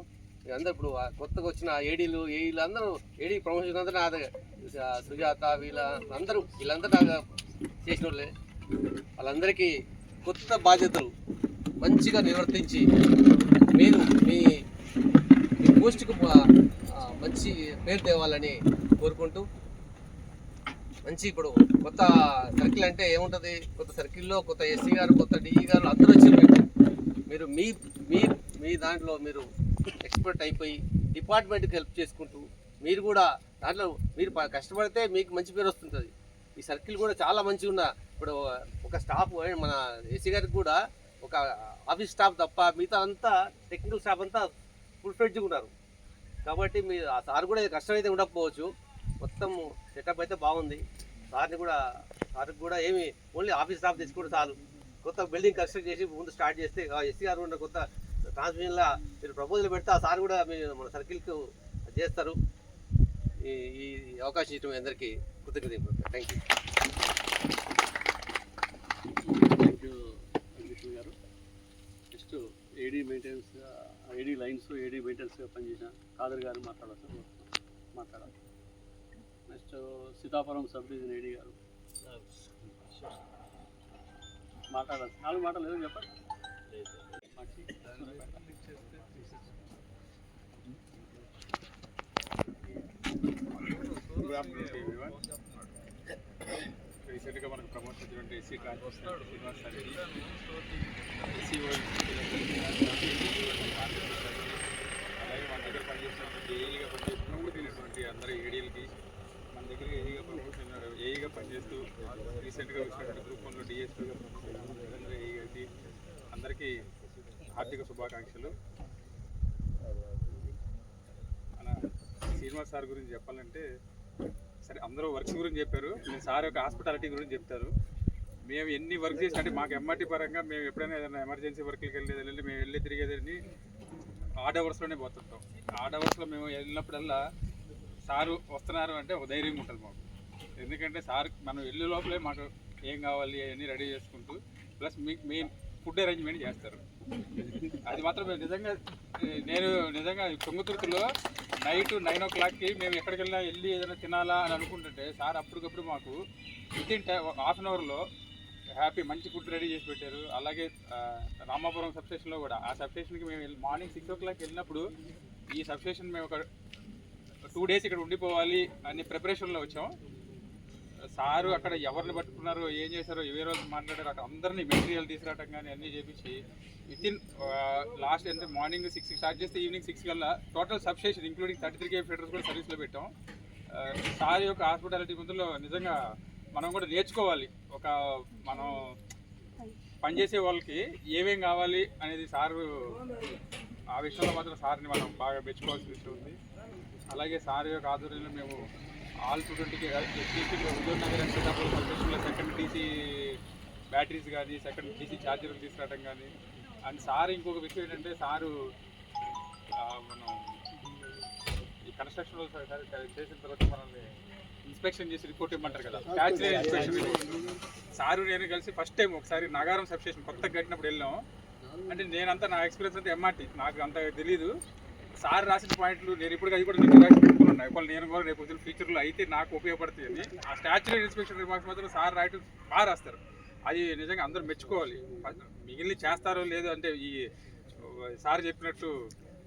అందరూ ఇప్పుడు కొత్తగా వచ్చిన ఏడీలు అందరూ ఏడీ ప్రమోషన్ అందరూ నా దగ్గర సుజాత వీళ్ళందరూ నాకు చేసిన వాళ్ళే. వాళ్ళందరికీ కొత్త బాధ్యతలు మంచిగా నిర్వర్తించి మీరు మీ పోస్టుకు మంచి పేరు తేవాలని కోరుకుంటూ, మంచి ఇప్పుడు కొత్త సర్కిల్ అంటే ఏముంటుంది, కొత్త సర్కిల్లో కొత్త ఎస్సీ గారు కొత్త డిఈ గారు అందరూ వచ్చారు. మీరు మీ దాంట్లో మీరు ఎక్స్పర్ట్ అయిపోయి డిపార్ట్మెంట్కి హెల్ప్ చేసుకుంటూ మీరు కూడా దాంట్లో మీరు కష్టపడితే మీకు మంచి పేరు వస్తుంటుంది. ఈ సర్కిల్ కూడా చాలా మంచిగా ఉన్న ఇప్పుడు ఒక స్టాఫ్ మన ఎస్సీ గారికి కూడా ఒక ఆఫీస్ స్టాఫ్ తప్ప మిగతా అంతా టెక్నికల్ స్టాఫ్ అంతా ఫుల్ ఫ్లెడ్జ్గా ఉన్నారు. కాబట్టి మీరు ఆ సార్ కూడా కష్టం అయితే ఉండకపోవచ్చు, మొత్తం సెటప్ అయితే బాగుంది. సార్కి కూడా ఏమి ఓన్లీ ఆఫీస్ స్టాఫ్ తెచ్చుకుంటే చాలు. కొత్త బిల్డింగ్ కన్స్ట్రక్ట్ చేసి ముందు స్టార్ట్ చేస్తే ఎస్సీ గారు ఉన్న కొత్త ట్రాన్స్మిషన్లో మీరు ప్రపోజల్ పెడితే ఆ సార్ కూడా మీరు మన సర్కిల్కి చేస్తారు. ఈ అవకాశం ఇచ్చిన అందరికీ కృతజ్ఞతలు. థ్యాంక్ యూ వెంకటేశ్వర గారు. నెక్స్ట్ ఏడీ మెయింటెనెన్స్, ఏడీ లైన్స్, ఏడీ మెయింటెనెన్స్గా పనిచేసిన కాదర్ గారు మాట్లాడాలి. నెక్స్ట్ సీతాపురం సబ్ డివిజన్ ఏడీ గారు మాట్లాడాలి. 4 మాటలు ఏదో చెప్పండి. రీసెంట్గా మనకు ప్రమోషన్ వచ్చినటువంటి ఎస్సీ ట్రాన్స్మిషన్ శ్రీనివాస్ సార్కి, ఎస్సీ అలాగే మన దగ్గర పనిచేసినటువంటి ఏఈగా పనిచేస్తున్నటువంటి అందరూ ఏడీలకి, మన దగ్గర ఏఈగా పనిచేస్తూ రీసెంట్గా వచ్చినటువంటి గ్రూప్ 1లో డిఎస్పీగా నరేంద్ర ఏఈ గారికి అందరికీ హార్దిక శుభాకాంక్షలు. మన శ్రీనివాస్ సార్ గురించి చెప్పాలంటే, సరే అందరూ వర్క్స్ గురించి చెప్పారు, నేను సార్ యొక్క హాస్పిటాలిటీ గురించి చెప్తారు. మేము ఎన్ని వర్క్ చేసి అంటే మాకు ఎంఆర్టీ పరంగా మేము ఎప్పుడైనా ఏదైనా ఎమర్జెన్సీ వర్క్లకి వెళ్ళేది మేము తిరిగేదని ఆడ్ అవర్స్లోనే పోతుంటాం. ఆడ్ అవర్స్లో మేము వెళ్ళినప్పుడల్లా సారు వస్తున్నారు అంటే ఒక ధైర్యం ఉంటుంది మాకు. ఎందుకంటే సార్ మనం వెళ్ళే లోపలే మాకు ఏం కావాలి అవన్నీ రెడీ చేసుకుంటూ ప్లస్ మీకు మెయిన్ ఫుడ్ అరేంజ్మెంట్ చేస్తారు. అది మాత్రం నేను నిజంగా తుంగతుర్తిలో నైట్ 9 o'clockకి మేము ఎక్కడికి వెళ్ళి ఏదైనా తినాలా అని అనుకుంటుంటే సార్ అప్పటికప్పుడు మాకు వితిన్ హాఫ్ అన్ అవర్లో హ్యాపీ మంచి ఫుడ్ రెడీ చేసి పెట్టారు. అలాగే రామాపురం సబ్స్టేషన్లో కూడా ఆ సబ్స్టేషన్కి మేము మార్నింగ్ 6 o'clock వెళ్ళినప్పుడు ఈ సబ్స్టేషన్ మేము ఒక 2 days ఇక్కడ ఉండిపోవాలి అనే ప్రిపరేషన్లో వచ్చాం. సారు అక్కడ ఎవరిని పట్టుకున్నారో ఏం చేశారో ఏ రోజు మాట్లాడారు అక్కడ అందరినీ మెటీరియల్ తీసుకురావటం కానీ అన్నీ చేపించి వితిన్ లాస్ట్ అంటే మార్నింగ్ 6 స్టార్ట్ చేస్తే ఈవినింగ్ 6 కల్లా total substation including 33 kV feeders కూడా సర్వీస్లో పెట్టాం. సార్ యొక్క హాస్పిటాలిటీ ముందులో నిజంగా మనం కూడా నేర్చుకోవాలి. ఒక మనం పనిచేసే వాళ్ళకి ఏమేం కావాలి అనేది సారు ఆ విషయంలో మాత్రం సార్ని మనం బాగా మెచ్చుకోవాల్సిన విషయం ఉంది. అలాగే సార్ యొక్క ఆధ్వర్యంలో మేము ఆల్ 220కి హుజూర్ నగర్ అండ్ సీతాపూర్ సబ్స్టేషన్లో సెకండ్ DC బ్యాటరీస్ కానీ సెకండ్ DC ఛార్జర్లు తీసుకురావడం కానీ అండ్ సార్ ఇంకొక విషయం ఏంటంటే సారు మనం ఈ కన్స్ట్రక్షన్లో చేసిన తర్వాత మనల్ని ఇన్స్పెక్షన్ చేసి రిపోర్ట్ ఇవ్వమంటారు కదా, ఫ్యాక్టరీ ఇన్స్పెక్షన్. సారు నేను కలిసి ఫస్ట్ టైం ఒకసారి నాగారం సబ్స్టేషన్ కొత్తగా కట్టినప్పుడు వెళ్ళాం. అంటే నేనంతా నా ఎక్స్పీరియన్స్ అంతా MRT నాకు అంత తెలీదు. సార్ రాసిన పాయింట్లు నేను ఇప్పుడు అది కూడా నేను రాసి పెట్టుకున్నాను. ఒకవేళ నేను కూడా రేపు పొద్దున ఫ్యూచర్లో అయితే నాకు ఉపయోగపడుతుంది అని ఆ స్టాచ్యురీ ఇన్స్పెక్షన్ రిమార్క్స్ మాత్రం సార్ రాయటం బాగా రాస్తారు. అది నిజంగా అందరూ మెచ్చుకోవాలి. మిగిలిన చేస్తారో లేదో అంటే ఈ సార్ చెప్పినట్టు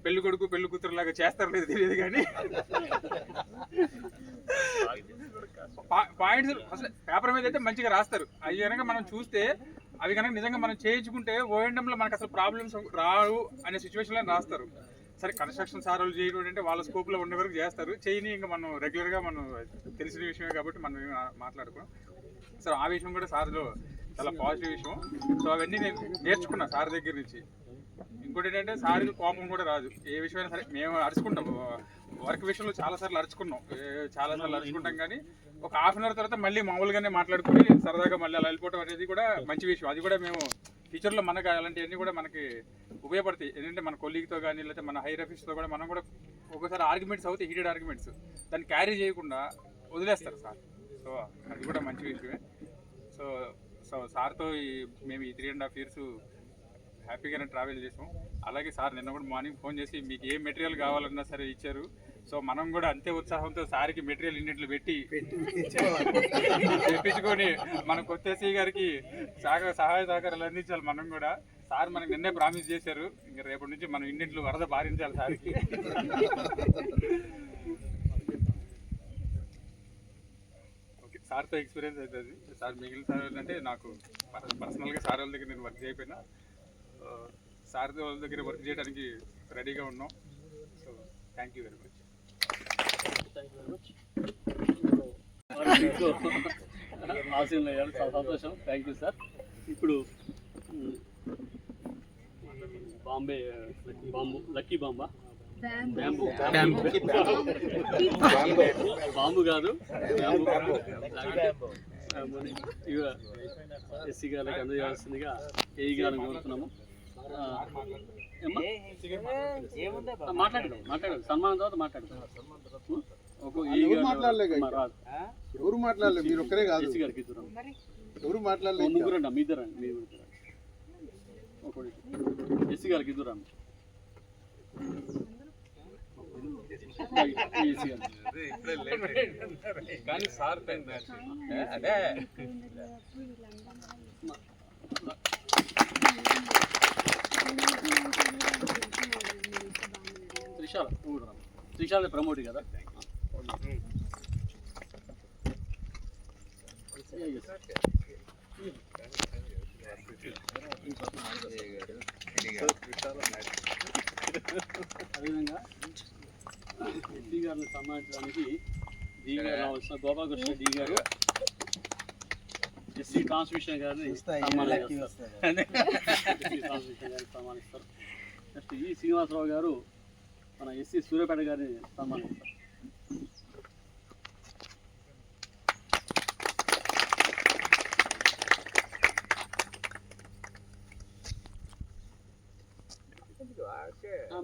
పెళ్లి కొడుకు పెళ్లి కూతురు లాగా చేస్తారో లేదో తెలియదు కానీ పాయింట్స్ అసలు పేపర్ మీద అయితే మంచిగా రాస్తారు. అవి కనుక మనం చూస్తే అవి కనుక నిజంగా మనం చేయించుకుంటే ఓఎండంలో మనకు అసలు ప్రాబ్లమ్స్ రావు అనే సిచ్యువేషన్లో రాస్తారు. సరే కన్స్ట్రక్షన్ సార్ వాళ్ళు చేయడం అంటే వాళ్ళ స్కోప్లో ఉండే వరకు చేస్తారు, చేయని ఇంకా మనం రెగ్యులర్గా మనం తెలిసిన విషయమే కాబట్టి మనం మాట్లాడుకున్నాం. సో ఆ విషయం కూడా సార్లో చాలా పాజిటివ్ విషయం. సో అవన్నీ నేను నేర్చుకున్నా సార్ దగ్గర నుంచి. ఇంకోటి ఏంటంటే సార్కి కోపం కూడా రాదు. ఏ విషయమైనా సరే మేము అరుచుకుంటాం, వర్క్ విషయంలో చాలాసార్లు అరుచుకుంటాం కానీ ఒక హాఫ్ అన్ అవర్ తర్వాత మళ్ళీ మామూలుగానే మాట్లాడుకుని సరదాగా మళ్ళీ అలా వెళ్ళిపోవడం అనేది కూడా మంచి విషయం. అది కూడా మేము ఫ్యూచర్లో మనకు అలాంటివన్నీ కూడా మనకి ఉపయోగపడతాయి. ఏంటంటే మన కొలీగ్తో కానీ లేకపోతే మన హైర్ ఆఫీస్తో కూడా మనం కూడా ఒక్కోసారి ఆర్గ్యుమెంట్స్ అవుతాయి, హీటెడ్ ఆర్గ్యుమెంట్స్, దాన్ని క్యారీ చేయకుండా వదిలేస్తారు సార్. సో అది కూడా మంచి విషయమే. సో సార్తో మేము ఈ 3.5 years హ్యాపీగానే ట్రావెల్ చేసాం. అలాగే సార్ నిన్న కూడా మార్నింగ్ ఫోన్ చేసి మీకు ఏ మెటీరియల్ కావాలన్నా సరే ఇచ్చారు. సో మనం కూడా అంతే ఉత్సాహంతో సార్కి మెటీరియల్ ఇన్నింటిలో పెట్టి తెప్పించుకొని మన కొత్త ఎస్సీ గారికి సహాయ సహకారాలు అందించాలి. మనం కూడా సార్ మనకి నిన్నే ప్రామిస్ చేశారు, ఇంకా రేపటి నుంచి మనం ఇన్నింటిలో వరద పారించాలి సార్కి. ఓకే, సార్తో ఎక్స్పీరియన్స్ అవుతుంది. సార్ మిగిలిన సార్ అంటే నాకు పర్సనల్గా సార్ వాళ్ళ దగ్గర నేను వర్క్ చేయకపోయినా సార్ వాళ్ళ దగ్గర వర్క్ చేయడానికి రెడీగా ఉన్నాం. So thank you very much. ఆశీర్వాదం అయ్యారు, చాలా సంతోషం. Thank you sir. ఇప్పుడు బాంబే లక్కీ బాంబా బాంబు కాదు ఎస్సీ గారికి అందజేయాల్సిందిగా ఏఈ గారిని కోరుతున్నాము. మాట్లాడదాం సన్మానం తర్వాత మాట్లాడదాం. ఎవరు మాట్లాడలేదు, మీరు ఒక్కరే కాదు, ఎస్సీ గారికి ఇద్దరు ఎవరు మాట్లాడలేదు, ముగ్గురండి, మీ ఇద్దరండి, మీరు ఎస్సీ గారికి ఇద్దరు కానీ సార్ అదే త్రిశాల ప్రమోట్ కదా. అదేవిధంగా ఎస్సీ గారిని సన్మానించడానికి డీ గారు రావాల్సిన గోపాలకృష్ణ డీ గారు ఎస్సీ ట్రాన్స్మిషన్ గారిని సన్మానిస్తారు. నెక్స్ట్ ఈ శ్రీనివాసరావు గారు మన ఎస్సీ సూర్యాపేట గారిని సన్మానిస్తారు.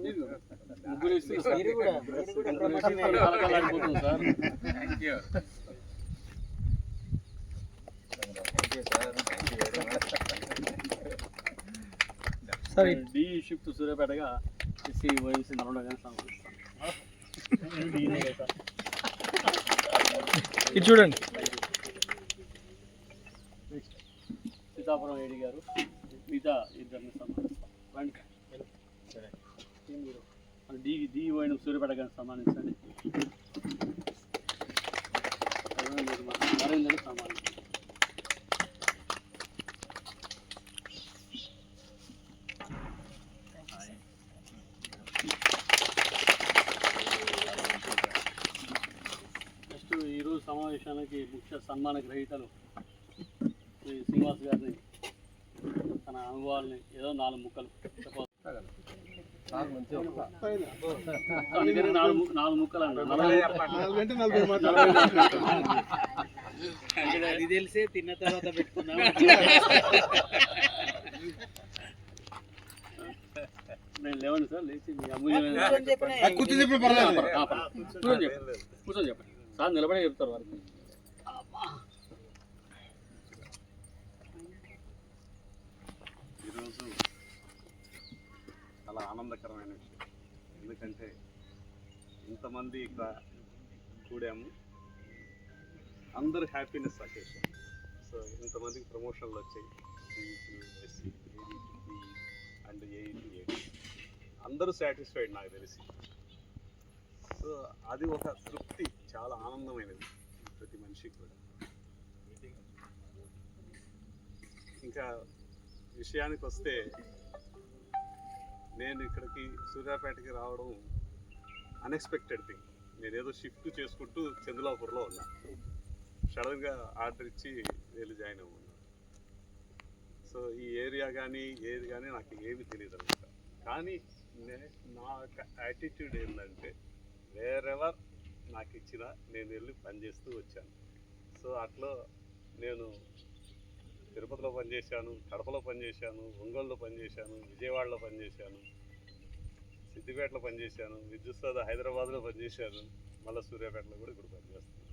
మీరు ముగ్గురు ఇస్తున్నారు సార్. ముగ్గురు ఇస్తే కలకలాడిపోతుంది సార్. డి షిఫ్ట్ సూర్యాపేటగా ఎస్సీ ఓఎంసీ నల్గొండ కానీ సమర్పిస్తాను. ఇది చూడండి. సీతాపురం ఏడి గారు మిగతా ఇద్దరిని సన్మానిస్తాం. రండి. డి ఓఎం సూర్యాపేట గారిని సన్మానించండి. నరేంద్రని సన్మానించండి. నెక్స్ట్ ఈరోజు సమావేశానికి ముఖ్య సన్మాన గ్రహీతలు శ్రీ శ్రీనివాస్ గారిని తన అనుభవాల్ని ఏదో 4 ముక్కలు చెప్పవచ్చు. అందుకని 4 ముక్కలు అన్న 4 గంటలు 40 మాటలు. అది తెలిసే తిన్న తర్వాత పెట్టుకున్నాం. నేను లేవండి సార్, లేచి మీ అమూల్యమైన కూర్చొని చెప్పండి సార్, నిలబడే చెప్తారు వారికి. ఈరోజు చాలా ఆనందకరమైన విషయం. ఎందుకంటే ఇంతమంది ఇక్కడ కూడాము, అందరు హ్యాపీనెస్ అకేషన్. సో ఇంతమందికి ప్రమోషన్లు వచ్చాయి, ఎస్సీ అండ్ ఏఈటీ అందరూ సాటిస్ఫైడ్ నాకు తెలిసి. సో అది ఒక తృప్తి, చాలా ఆనందమైనది ప్రతి మనిషికి కూడా. ఇంకా విషయానికి వస్తే, నేను ఇక్కడికి సూర్యాపేటకి రావడం అన్ఎక్స్పెక్టెడ్ థింగ్. నేను ఏదో షిఫ్ట్ చేసుకుంటూ చంద్రలాపూర్లో ఉన్నా, సడన్గా ఆర్డర్ ఇచ్చి వెళ్ళి జాయిన్ అవ్వను. సో ఈ ఏరియా కానీ ఏది కానీ నాకు ఏమీ తెలియదు అనమాట. కానీ నా యాటిట్యూడ్ ఏంటంటే, వేరెవర్ నాకు ఇచ్చినా నేను వెళ్ళి పనిచేస్తూ వచ్చాను. సో అట్లా నేను తిరుపతిలో పనిచేశాను, కడపలో పనిచేశాను, ఒంగోలులో పనిచేశాను, విజయవాడలో పనిచేశాను, సిద్దిపేటలో పనిచేశాను, విద్యుత్ హైదరాబాద్లో పనిచేశాను, మళ్ళీ సూర్యాపేటలో కూడా ఇప్పుడు పనిచేస్తున్నాను.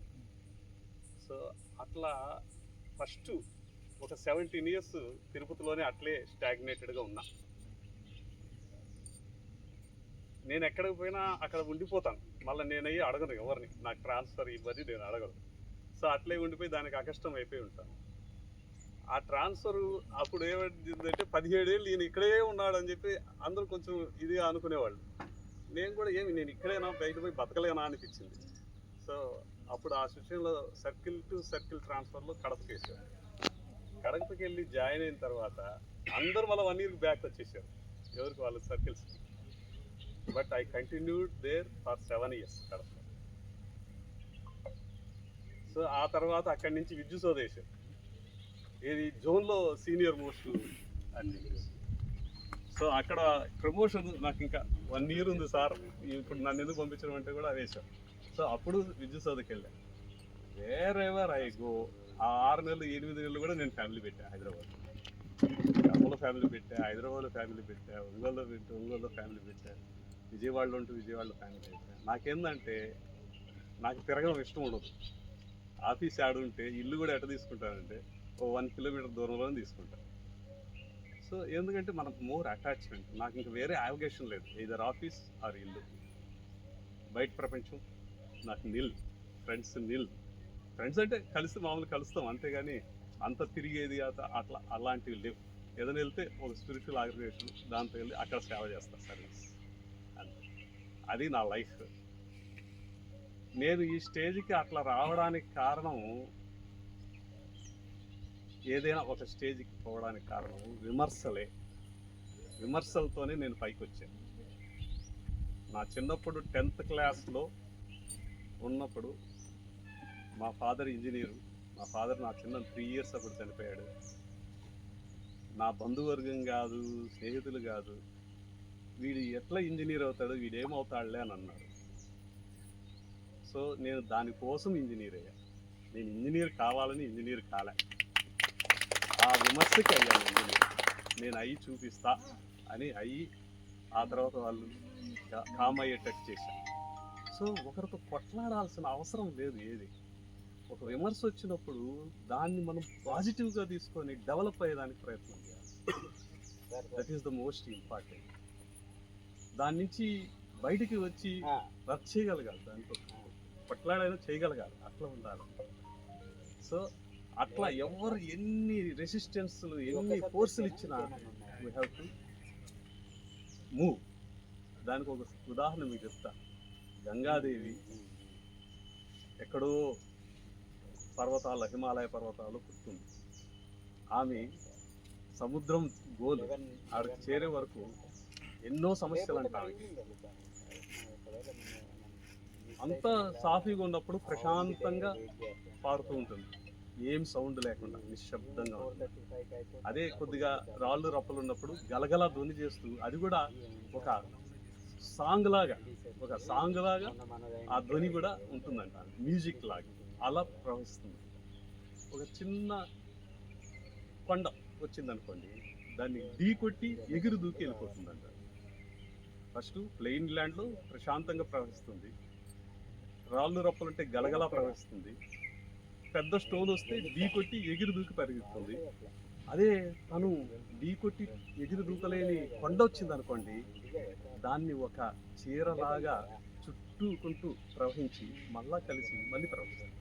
సో అట్లా ఫస్ట్ ఒక 17 years తిరుపతిలోనే అట్లే స్టాగ్నేటెడ్గా ఉన్నా. నేను ఎక్కడికి పోయినా అక్కడ ఉండిపోతాను. మళ్ళీ నేనయ్యి అడగను ఎవరిని, నాకు ట్రాన్స్ఫర్ ఇవ్వని నేను అడగను. సో అట్లే ఉండిపోయి దానికి అకష్టం అయిపోయి ఉంటాను. ఆ ట్రాన్స్ఫర్ అప్పుడు ఏమైందంటే 17 ఏళ్ళు ఈయన ఇక్కడే ఉన్నాడని చెప్పి అందరూ కొంచెం ఇదిగా అనుకునేవాళ్ళు. నేను కూడా నేను ఇక్కడేనా, బయట పోయి బతకలేనా అనిపించింది. సో అప్పుడు ఆ సిచ్యువేషన్లో సర్కిల్ టు సర్కిల్ ట్రాన్స్ఫర్లో కడపకి వేసారు. కడపకి వెళ్ళి జాయిన్ అయిన తర్వాత అందరూ మళ్ళీ 1 year బ్యాక్ వచ్చేసారు, ఎవరికి వాళ్ళ circles. But I continued there for 7 years Kadapa. So ఆ తర్వాత అక్కడి నుంచి విద్యుత్ వేసారు, ఇది జోన్లో సీనియర్ మోస్ట్ అని. సో అక్కడ ప్రమోషన్ నాకు ఇంకా 1 year ఉంది సార్, ఇప్పుడు నన్ను ఎందుకు పంపించడం అంటే కూడా వేశారు. సో అప్పుడు విద్యుత్ సౌదకి వెళ్ళాను. వేరెవర్ ఐ గో, ఆ 6 నెలలు 8 నెలలు కూడా నేను ఫ్యామిలీ పెట్టాను. హైదరాబాద్ కడపలో ఫ్యామిలీ పెట్టా, హైదరాబాద్లో ఫ్యామిలీ పెట్టా, ఒంగోలులో ఫ్యామిలీ పెట్టా, విజయవాడలో ఉంటూ విజయవాడలో ఫ్యామిలీ పెట్టా. నాకేందంటే నాకు తిరగడం ఇష్టం ఉండదు. ఆఫీస్ యాడ్ ఉంటే ఇల్లు కూడా ఎట్ట తీసుకుంటానంటే 1 kilometer దూరంలో తీసుకుంటాను. సో ఎందుకంటే మనకు మోర్ అటాచ్మెంట్. నాకు ఇంకా వేరే అవగేషన్ లేదు, ఇదర్ ఆఫీస్ ఆర్ ఇల్లు. బయట ప్రపంచం నాకు నిల్, ఫ్రెండ్స్ నిల్. ఫ్రెండ్స్ అంటే కలిసి మామూలుగా కలుస్తాం అంతేగాని అంత తిరిగేది అట్లా అలాంటివి లేవు. ఏదైనా వెళ్తే ఒక స్పిరిచువల్ ఆర్గనైజేషన్, దాంతో వెళ్ళి అక్కడ సేవ చేస్తాను, సర్వీస్ అంతే. అది నా లైఫ్. నేను ఈ స్టేజ్కి అట్లా రావడానికి కారణం, ఏదైనా ఒక స్టేజ్కి పోవడానికి కారణం విమర్శలే. విమర్శలతోనే నేను పైకి వచ్చాను. నా చిన్నప్పుడు 10th క్లాస్లో ఉన్నప్పుడు మా ఫాదర్ ఇంజనీరు. మా ఫాదర్ నా చిన్న 3 years అప్పుడు చనిపోయాడు. నా బంధువర్గం కాదు, స్నేహితులు కాదు, వీడు ఎట్లా ఇంజనీర్ అవుతాడు, వీడేమవుతాడులే అని అన్నారు. సో నేను దానికోసం ఇంజనీర్ అయ్యాను. నేను ఇంజనీర్ కావాలని ఇంజనీర్ కాలే, ఆ విమర్శకి అయ్యాను ఇంజనీర్. నేను అయ్యి చూపిస్తా అని అయ్యి ఆ తర్వాత వాళ్ళు కామ్ అయ్యేటట్టు చేశారు. సో ఒకరితో కొట్లాడాల్సిన అవసరం లేదు. ఏది ఒక విమర్శ వచ్చినప్పుడు దాన్ని మనం పాజిటివ్గా తీసుకొని డెవలప్ అయ్యేదానికి ప్రయత్నం చేయాలి. That is the most important. దాని నుంచి బయటికి వచ్చి వర్క్ చేయగలగాలి, దాంట్లో కొట్లాడైనా చేయగలగాలి, అట్లా ఉండాలి. సో అట్లా ఎవరు ఎన్ని రెసిస్టెన్స్లు ఎన్ని ఫోర్సులు ఇచ్చినా వీ హ్యావ్ టు మూవ్. దానికి ఒక ఉదాహరణ మీకు చెప్తా. గంగాదేవి ఎక్కడో పర్వతాల హిమాలయ పర్వతాలు పుట్టింది. ఆమె సముద్రం గోలు ఆడికి చేరే వరకు ఎన్నో సమస్యలు అంటారు. అంత సాఫీగా ఉన్నప్పుడు ప్రశాంతంగా పారుతూ ఉంటుంది, ఏం సౌండ్ లేకుండా నిశ్శబ్దంగా ఉంటుంది. అదే కొద్దిగా రాళ్ళు రప్పలు ఉన్నప్పుడు గలగల ధ్వని చేస్తూ, అది కూడా ఒక సాంగ్ లాగా ఆ ధ్వని కూడా ఉంటుందంట, మ్యూజిక్ లాగా అలా ప్రవహిస్తుంది. ఒక చిన్న కొండ వచ్చిందనుకోండి, దాన్ని ఢీ కొట్టి ఎగిరి దూకి వెళ్ళిపోతుందంట. ఫస్ట్ ప్లెయిన్ ల్యాండ్లో ప్రశాంతంగా ప్రవహిస్తుంది, రాళ్ళు రప్పలుంటే గలగలా ప్రవహిస్తుంది, పెద్ద స్టోన్ వస్తే ఢీ కొట్టి ఎగిరి దూకి పరిగెత్తుంది. అదే తను ఢీ కొట్టి ఎగిరి దూకలేని కొండ వచ్చింది అనుకోండి, దాన్ని ఒక చీరలాగా చుట్టుకుంటూ ప్రవహించి మళ్ళా కలిసి మళ్ళీ ప్రవహిస్తుంది.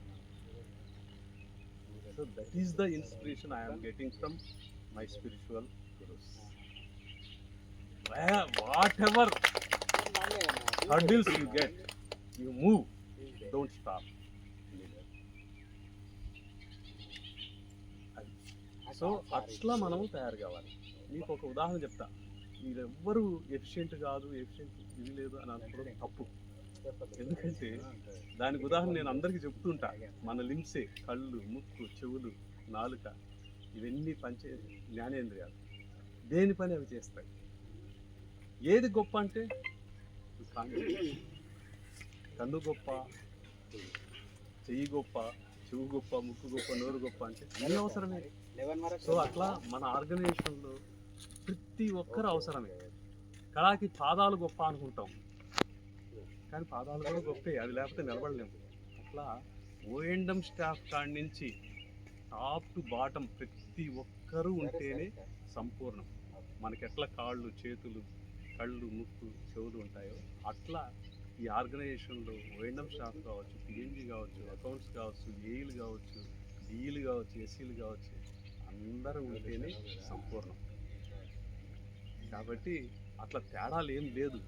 So that is the inspiration I am getting from my spiritual gurus. Whatever hurdles you get, you move, don't stop. So అట్లా మనము తయారు కావాలి. మీకు ఒక ఉదాహరణ చెప్తా. మీరెవ్వరూ ఎఫిషియెంట్ కాదు, ఎఫిషియెంట్ ఇది లేదు అని అనుకోవడం తప్పు. ఎందుకంటే దానికి ఉదాహరణ నేను అందరికీ చెప్తుంటా. మన లిమ్సే కళ్ళు, ముక్కు, చెవులు, నాలుక, ఇవన్నీ పంచే జ్ఞానేంద్రియాలు. దేని పని అవి చేస్తాయి. ఏది గొప్ప అంటే కన్ను గొప్ప, చెయ్యి గొప్ప, చెవు గొప్ప, ముక్కు గొప్ప, నోరు గొప్ప అంటే అన్ని అవసరమే. సో అట్లా మన ఆర్గనైజేషన్లో ప్రతి ఒక్కరు అవసరమే. కళాకి పాదాలు గొప్ప అనుకుంటాం, కానీ పాదాలు కూడా గొప్పే, అవి లేకపోతే నిలబడలేము. అట్లా ఓఎండం స్టాఫ్ కాడి నుంచి టాప్ టు బాటం ప్రతి ఒక్కరూ ఉంటేనే సంపూర్ణం. మనకి ఎట్లా కాళ్ళు, చేతులు, కళ్ళు, ముక్కు, చెవులు ఉంటాయో అట్లా ఈ ఆర్గనైజేషన్లో ఓఎండం స్టాఫ్ కావచ్చు, పిఎన్జీ కావచ్చు, అకౌంట్స్ కావచ్చు, ఏఈలు కావచ్చు, డిఈలు కావచ్చు, ఎస్సీలు కావచ్చు, అందరూ ఉంటేనే సంపూర్ణం. కాబట్టి అట్లా తేడాలు ఏం లేదు.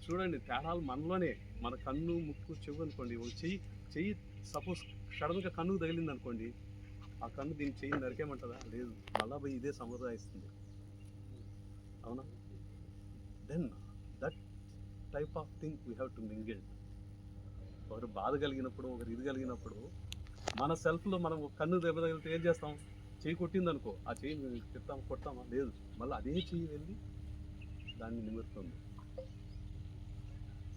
చూడండి, తేడాలు మనలోనే. మన కన్ను, ముక్కు, చెవు అనుకోండి, ఒక చెయ్యి సపోజ్ సడన్గా కన్నుకు తగిలింది అనుకోండి, ఆ కన్ను దీన్ని చెయ్యి నరికేమంటుందా? లేదు, మళ్ళా పోయి ఇదే సముదాయిస్తుంది. అవునా? Then that type of thing we have to mingle. ఒకరు బాధ కలిగినప్పుడు, ఒకరు ఇది కలిగినప్పుడు, మన సెల్ఫ్లో మనం కన్ను దెబ్బ తగిలితే ఏం చేస్తాం? చెయ్యి కొట్టింది అనుకో, ఆ చెయ్యి కొడతామా? లేదు, మళ్ళీ అదే చెయ్యి వెళ్ళి దాన్ని నిమురుతుంది.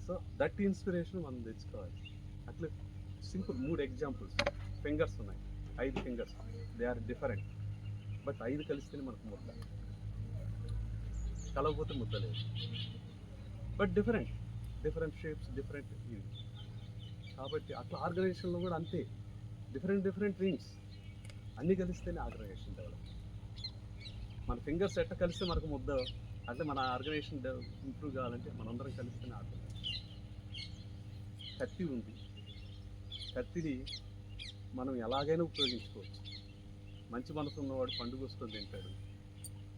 సో దట్ ఇన్స్పిరేషన్ మనం తెచ్చుకోవాలి. అట్లా సింపుల్ 3 ఎగ్జాంపుల్స్. ఫింగర్స్ ఉన్నాయి, 5 fingers, they are different, but 5 కలిస్తేనే మనకు ముద్ద, కలవకపోతే ముద్ద లేదు. బట్ డిఫరెంట్ షేప్స్, డిఫరెంట్ ఇవి. కాబట్టి అట్లా ఆర్గనైజేషన్లో కూడా అంతే, డిఫరెంట్ రింగ్స్ అన్నీ కలిస్తేనే ఆర్గనైజేషన్ డెవలప్. మన ఫింగర్స్ ఎట్లా కలిస్తే మనకు ముద్ద, అంటే మన ఆర్గనైజేషన్ ఇంప్రూవ్ కావాలంటే మనందరం కలిస్తేనే ఆర్గనైజేషన్. కత్తి ఉంది, కత్తిని మనం ఎలాగైనా ఉపయోగించుకోవచ్చు. మంచి మనసు ఉన్నవాడు పండు కోసుకొని తింటాడు,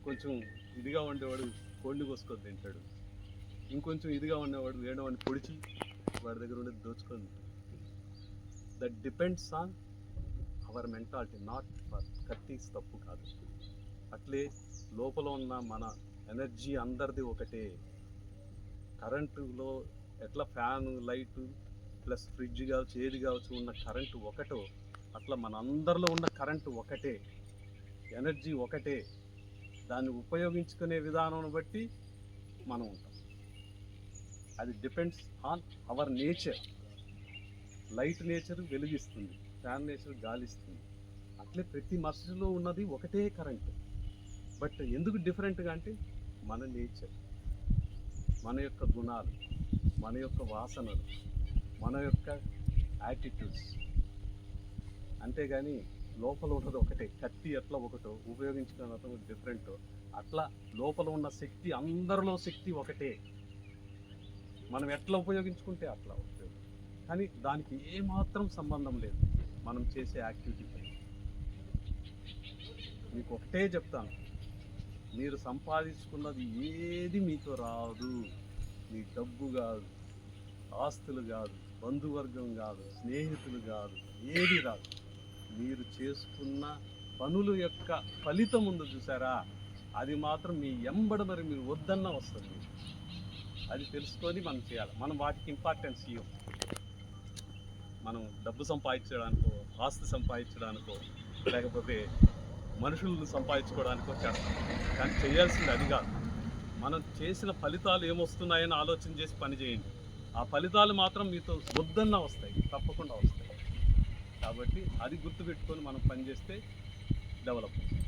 కొంచెం ఇదిగా ఉండేవాడు కోడిని కోసుకొని తింటాడు, ఇంకొంచెం ఇదిగా ఉండేవాడు వేడవాడిని పొడిచి వాడి దగ్గర ఉండేది దోచుకొని తింటాడు. That depends on our mentality, not for కత్తిస్ తప్పు కాదు. అట్లే లోపల ఉన్న మన ఎనర్జీ అందరిది ఒకటే. కరెంటులో ఎట్లా ఫ్యాను, లైటు ప్లస్ ఫ్రిడ్జ్ కావచ్చు, ఏది కావచ్చు, ఉన్న కరెంటు ఒకటో, అట్లా మన అందరిలో ఉన్న కరెంటు ఒకటే, ఎనర్జీ ఒకటే. దాన్ని ఉపయోగించుకునే విధానం బట్టి మనం ఉంటాం. అది depends on our nature. Light nature వెలుగిస్తుంది, ఫ్యాన్ నేచర్ గాలిస్తుంది. అట్లే ప్రతి మనిషిలో ఉన్నది ఒకటే కరెంటు. బట్ ఎందుకు డిఫరెంట్గా అంటే మన నేచర్. మన యొక్క గుణాలు, మన యొక్క వాసనలు, మన యొక్క యాటిట్యూడ్స్. అంతేగాని లోపల ఉన్నది ఒకటే, కత్తి ఎట్లా ఒకటో ఉపయోగించుకున్న డిఫరెంట్, అట్లా లోపల ఉన్న శక్తి, అందరిలో శక్తి ఒకటే. మనం ఎట్లా ఉపయోగించుకుంటే అట్లా ఉపయోగం, కానీ దానికి ఏమాత్రం సంబంధం లేదు మనం చేసే యాక్టివిటీతో. మీకు ఒకటే చెప్తాను, మీరు సంపాదించుకున్నది ఏది మీతో రాదు. మీ డబ్బు కాదు, ఆస్తులు కాదు, బంధువర్గం కాదు, స్నేహితులు కాదు, ఏది రాదు. మీరు చేసుకున్న పనుల యొక్క ఫలితం ఉంది చూసారా, అది మాత్రం మీ ఎంబడ మరి మీరు వద్దన్నా వస్తుంది. అది తెలుసుకొని మనం చేయాలి. మనం వాటికి ఇంపార్టెన్స్ ఇవ్వం. మనం డబ్బు సంపాదించడానికో, ఆస్తి సంపాదించడానికో, లేకపోతే మనుషులను సంపాదించుకోవడానికో చేస్తాం. కానీ చేయాల్సింది అది కాదు. మనం చేసిన ఫలితాలు ఏమొస్తున్నాయని ఆలోచన చేసి పని చేయండి. ఆ ఫలితాలు మాత్రం మీతో వద్దన్నా వస్తాయి, తప్పకుండా వస్తాయి. కాబట్టి అది గుర్తుపెట్టుకొని మనం పని చేస్తే డెవలప్ అవుతుంది.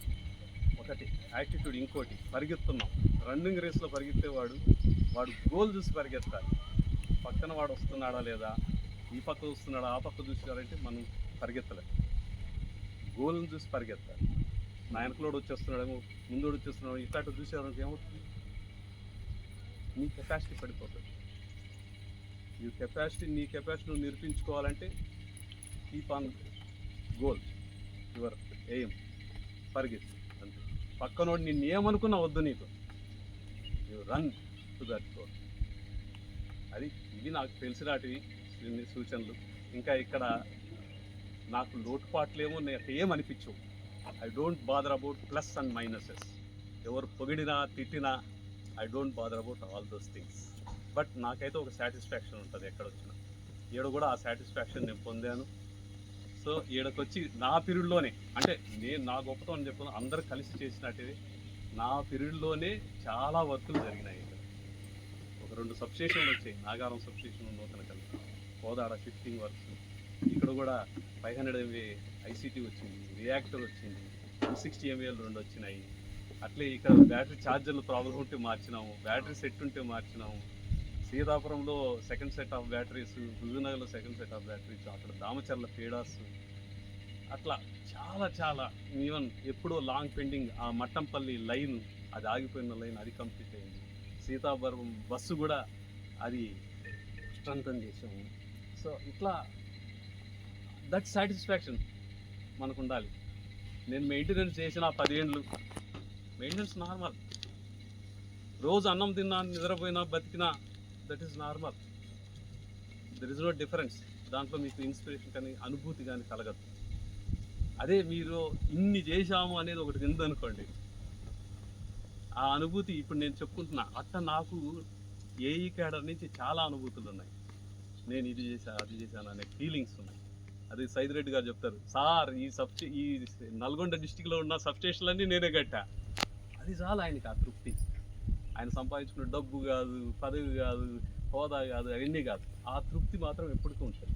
ఒకటి యాటిట్యూడ్. ఇంకోటి, పరిగెత్తున్నాం, రన్నింగ్ రేస్లో పరిగెత్తేవాడు వాడు గోల్ చూసి పరిగెత్తాలి. పక్కన వాడు వస్తున్నాడా లేదా, ఈ పక్క వస్తున్నాడా, ఆ పక్క చూసారంటే మనం పరిగెత్తలేం. గోల్ని చూసి పరిగెత్తాలి. నా వెనకలోడు వచ్చేస్తున్నాడేమో, ముందోడు వచ్చేస్తున్నాడు, ఇట్లాంటి చూసేవాళ్ళకి ఏమవుతుంది, నీ కెపాసిటీ పడిపోతుంది. నీ కెపాసిటీ నువ్వు నిరూపించుకోవాలంటే keep on goal, your aim, పరిగెత్తు అంతే. పక్కనోడు నిన్ను ఏమనుకున్నా వద్దు, నీకు you run to that goal. అది ఇవి నాకు తెలిసినటివి సూచనలు. ఇంకా ఇక్కడ నాకు లోటుపాట్లేమో నాకు ఏమనిపించవు. I don't bother about plus and minuses. ఎవరు పొగిడినా తిట్టినా I don't bother about all those things. But నాకైతే ఒక సాటిస్ఫాక్షన్ ఉంటుంది ఎక్కడ వచ్చినా. ఈడ కూడా ఆ సాటిస్ఫాక్షన్ నేను పొందాను. సో ఈడకొచ్చి నా పీరియడ్లోనే, అంటే నేను నా గొప్పతో అని చెప్తున్నాను, అందరూ కలిసి చేసినట్టు నా పీరియడ్లోనే చాలా వర్కులు జరిగినాయి. ఇక్కడ ఒక 2 సబ్స్టేషన్లు వచ్చాయి. నాగారం సబ్స్టేషన్ నూతన కలిసి, కోదాడ షిఫ్టింగ్ వర్క్స్, ఇక్కడ కూడా 500 MVA ICT వచ్చింది, రియాక్టర్ వచ్చింది, 260 MVA 2 వచ్చినాయి. అట్లే ఇక్కడ బ్యాటరీ ఛార్జర్లు ప్రాబ్లం ఉంటే మార్చినాము, బ్యాటరీ సెట్ ఉంటే మార్చినాము. సీతాపురంలో సెకండ్ సెట్ ఆఫ్ బ్యాటరీస్, హుజూర్నగర్లో సెకండ్ సెట్ ఆఫ్ బ్యాటరీస్, అక్కడ దామచర్ల పేడాస్, అట్లా చాలా ఈవెన్ ఎప్పుడో లాంగ్ పెండింగ్ ఆ మట్టంపల్లి లైన్, అది ఆగిపోయిన లైన్, అది కంప్లీట్ అయింది. సీతాపురం బస్సు కూడా అది స్ట్రెంథన్ చేసాము. సో ఇట్లా దట్ సాటిస్ఫాక్షన్ మనకు ఉండాలి. నేను మెయింటెనెన్స్ చేసిన 10 ఏళ్ళు, మెయింటెనెన్స్ నార్మల్. రోజు అన్నం తిన్నా, నిద్రపోయినా, బతికినా, that is normal. There is no difference. దాంట్లో మీకు ఇన్స్పిరేషన్ కానీ అనుభూతి కానీ కలగదు. అదే మీరు ఇన్ని చేశాము అనేది ఒకటి ఉందనుకోండి, ఆ అనుభూతి ఇప్పుడు నేను చెప్పుకుంటున్నా. అట్లా నాకు ఏఈ క్యాడర్ నుంచి చాలా అనుభూతులు ఉన్నాయి. నేను ఇది చేశాను, అది చేశాను అనే ఫీలింగ్స్ ఉన్నాయి. అది సైదిరెడ్డి గారు చెప్తారు, సార్ ఈ నల్గొండ డిస్టిక్లో ఉన్న సబ్స్టేషన్లన్నీ నేనే కట్టా. అది చాలా ఆయనకి ఆ తృప్తి. ఆయన సంపాదించుకున్న డబ్బు కాదు, పదవి కాదు, హోదా కాదు, అవన్నీ కాదు. ఆ తృప్తి మాత్రం ఎప్పటికీ ఉంటుంది.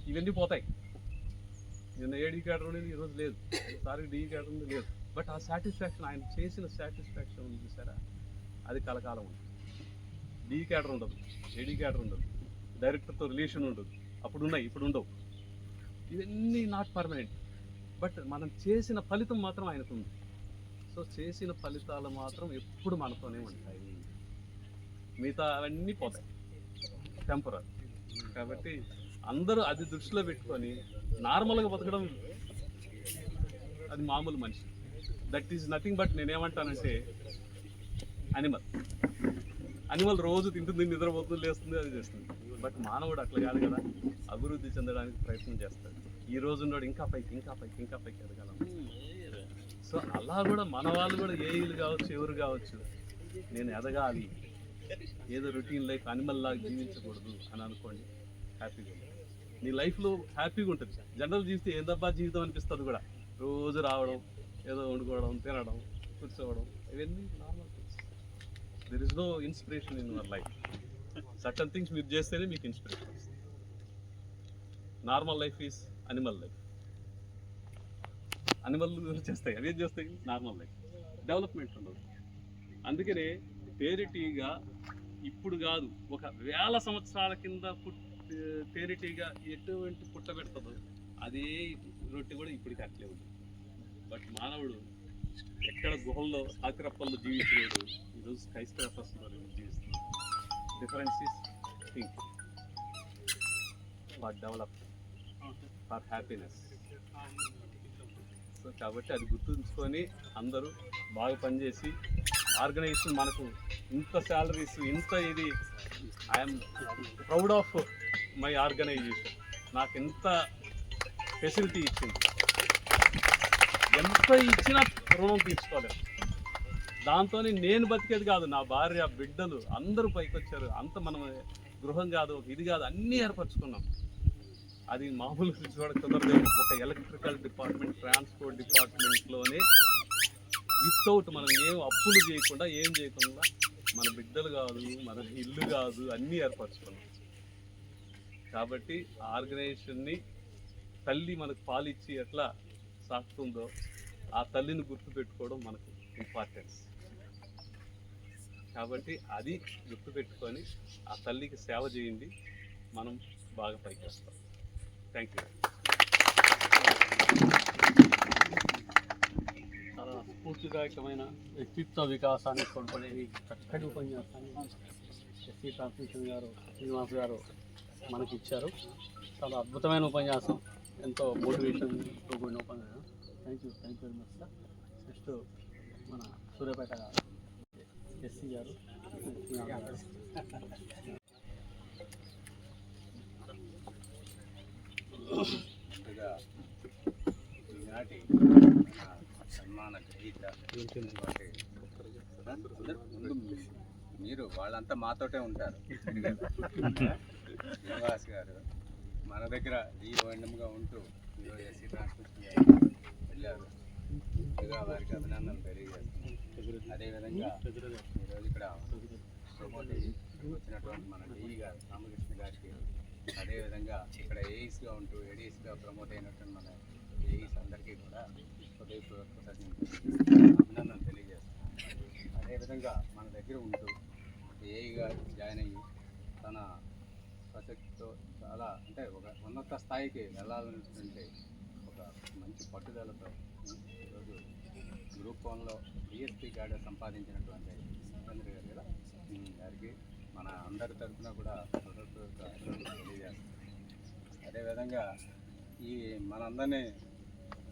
ఇవన్నీ పోతాయి. నిన్న ఏడీ క్యాడర్ ఉండేది, ఈరోజు లేదు. సారీ డీ క్యాడర్ ఉంది, లేదు. బట్ ఆ సాటిస్ఫాక్షన్, ఆయన చేసిన సాటిస్ఫాక్షన్ ఉంది చూసారా, అది కలకాలం ఉంటుంది. డీ క్యాడర్ ఉండదు, ఏడీ క్యాడర్ ఉండదు, డైరెక్టర్తో రిలేషన్ ఉండదు. అప్పుడు ఉన్నాయి, ఇప్పుడు ఉండవు. ఇవన్నీ నాట్ పర్మనెంట్. బట్ మనం చేసిన ఫలితం మాత్రం ఆయనకు ఉంది. సో చేసిన ఫలితాలు మాత్రం ఎప్పుడు మనతోనే ఉంటాయి. మిగతా అవన్నీ పోతాయి, టెంపరీ. కాబట్టి అందరూ అది దృష్టిలో పెట్టుకొని నార్మల్గా బతకడం, అది మామూలు మనిషి. దట్ ఈజ్ నథింగ్ బట్, నేనేమంటానంటే అనిమల్ రోజు తింటుంది, నిద్రపోతుంది, లేస్తుంది, అది చేస్తుంది. బట్ మానవుడు అట్లా కాదు కదా, అభివృద్ధి చెందడానికి ప్రయత్నం చేస్తాడు. ఈ రోజు ఉన్నాడు ఇంకా పైకి ఎదగాలం. సో అలా కూడా మన వాళ్ళు కూడా ఏఈలు కావచ్చు, ఎవరు కావచ్చు, నేను ఎదగాలి, ఏదో రొటీన్ లైఫ్ అనిమల్ లాగా జీవించకూడదు అని అనుకోండి, హ్యాపీగా ఉంటుంది. నీ లైఫ్లో హ్యాపీగా ఉంటుంది. జనరల్ జీవితం ఏందబ్బా జీవితం అనిపిస్తుంది కూడా. రోజు రావడం, ఏదో వండుకోవడం, తినడం, కూర్చోవడం, ఇవన్నీ normal things. There is no inspiration in your life. Certain things మీరు చేస్తేనే మీకు ఇన్స్పిరేషన్ వస్తుంది. Normal life is animal life. Animal చేస్తాయి, అవేం చేస్తాయి, నార్మల్ లైఫ్. డెవలప్మెంట్ ఉండదు. అందుకనే పేరిటీగా ఇప్పుడు కాదు, ఒక వేల సంవత్సరాల కింద తేనెటీగా ఎటువంటి పుట్టబెడుతుందో అదే రొట్టె కూడా ఇప్పటికి అట్లే ఉంది. బట్ మానవుడు ఎక్కడ గుహల్లో ఆకిరప్పల్లో జీవించినాడు, ఈరోజు స్కైస్క్రాపర్స్లో జీవిస్తున్నాడు. Difference is think for development, for happiness. So కాబట్టి అది గుర్తుంచుకొని అందరూ బాగా పనిచేసి ఆర్గనైజేషన్ మనకు ఇంత శాలరీస్ ఇంత ఇది, I'm proud of my organisation. నాకు ఎంత ఫెసిలిటీ ఇచ్చింది, ఎంత ఇచ్చినా రుణం తీర్చుకోలేదు. దాంతో నేను బతికేది కాదు, నా భార్య బిడ్డలు అందరూ పైకి వచ్చారు. అంత మనం గృహం కాదు, ఇది కాదు, అన్నీ ఏర్పరచుకున్నాం. అది మామూలు కూడా కుదరదేమో. ఒక ఎలక్ట్రికల్ డిపార్ట్మెంట్, ట్రాన్స్పోర్ట్ డిపార్ట్మెంట్లోనే వితౌట్ మనం ఏం అప్పులు చేయకుండా ఏం చేయకుండా మన బిడ్డలు కాదు, మన ఇల్లు కాదు, అన్నీ ఏర్పరచుకున్నాం. కాబట్టి ఆర్గనైజేషన్ని తల్లి మనకు పాలిచ్చి ఎట్లా సాగుతుందో ఆ తల్లిని గుర్తుపెట్టుకోవడం మనకు ఇంపార్టెన్స్. కాబట్టి అది గుర్తుపెట్టుకొని ఆ తల్లికి సేవ చేయండి, మనం బాగా పైకి వస్తాం. Thank you. చాలా స్ఫూర్తిదాయకమైన వ్యక్తిత్వ వికాసానికి తోడ్పడే ఈ చక్కటి ఉపన్యాసాన్ని ఎస్సీ ట్రాన్స్మిషన్ గారు, శ్రీనివాస్ గారు మనకి ఇచ్చారు. చాలా అద్భుతమైన ఉపన్యాసం, ఎంతో మోటివేషన్తో కూడిన ఉపన్యాసం. Thank you very much sir. Next మన సూర్యాపేట ఎస్సీ గారు, శ్రీనివాస్ గారు. ముందుగా ఈనాటి సన్మాన గ్రహీత ముందు మీరు వాళ్ళంతా మాతోటే ఉంటారు. శ్రీనివాస్ గారు మన దగ్గర DONMగా ఉంటూ ఈరోజు ఎస్సీ ట్రాన్స్మిషన్ వెళ్ళారు. ముందుగా వారికి అభినందనలు తెలియజేస్తున్నాం. అదేవిధంగా ఈరోజు ఇక్కడ ప్రమోట్ వచ్చినటువంటి మన DE గారు రామకృష్ణ గారికి, అదేవిధంగా ఇక్కడ ఏఈస్గా ఉంటూ ఏడీఎస్గా ప్రమోట్ అయినటువంటి మన ఏఈస్ అందరికీ కూడా హృదయపూర్వక అభినందనలు తెలియజేస్తాం. అదేవిధంగా మన దగ్గర ఉంటూ ఏఈగా జాయిన్ అయ్యి తన ఆసక్తితో చాలా అంటే ఒక ఉన్నత స్థాయికి వెళ్ళాలనేటువంటి ఒక మంచి పట్టుదలతో ఈరోజు గ్రూప్ 1లో DSP గార్డు సంపాదించినటువంటి చంద్ర గారు కదా గారికి మన అందరి తరఫున కూడా హృదయపూర్వక అభినందనలు తెలియజేస్తాం. అదేవిధంగా ఈ మనందరినీ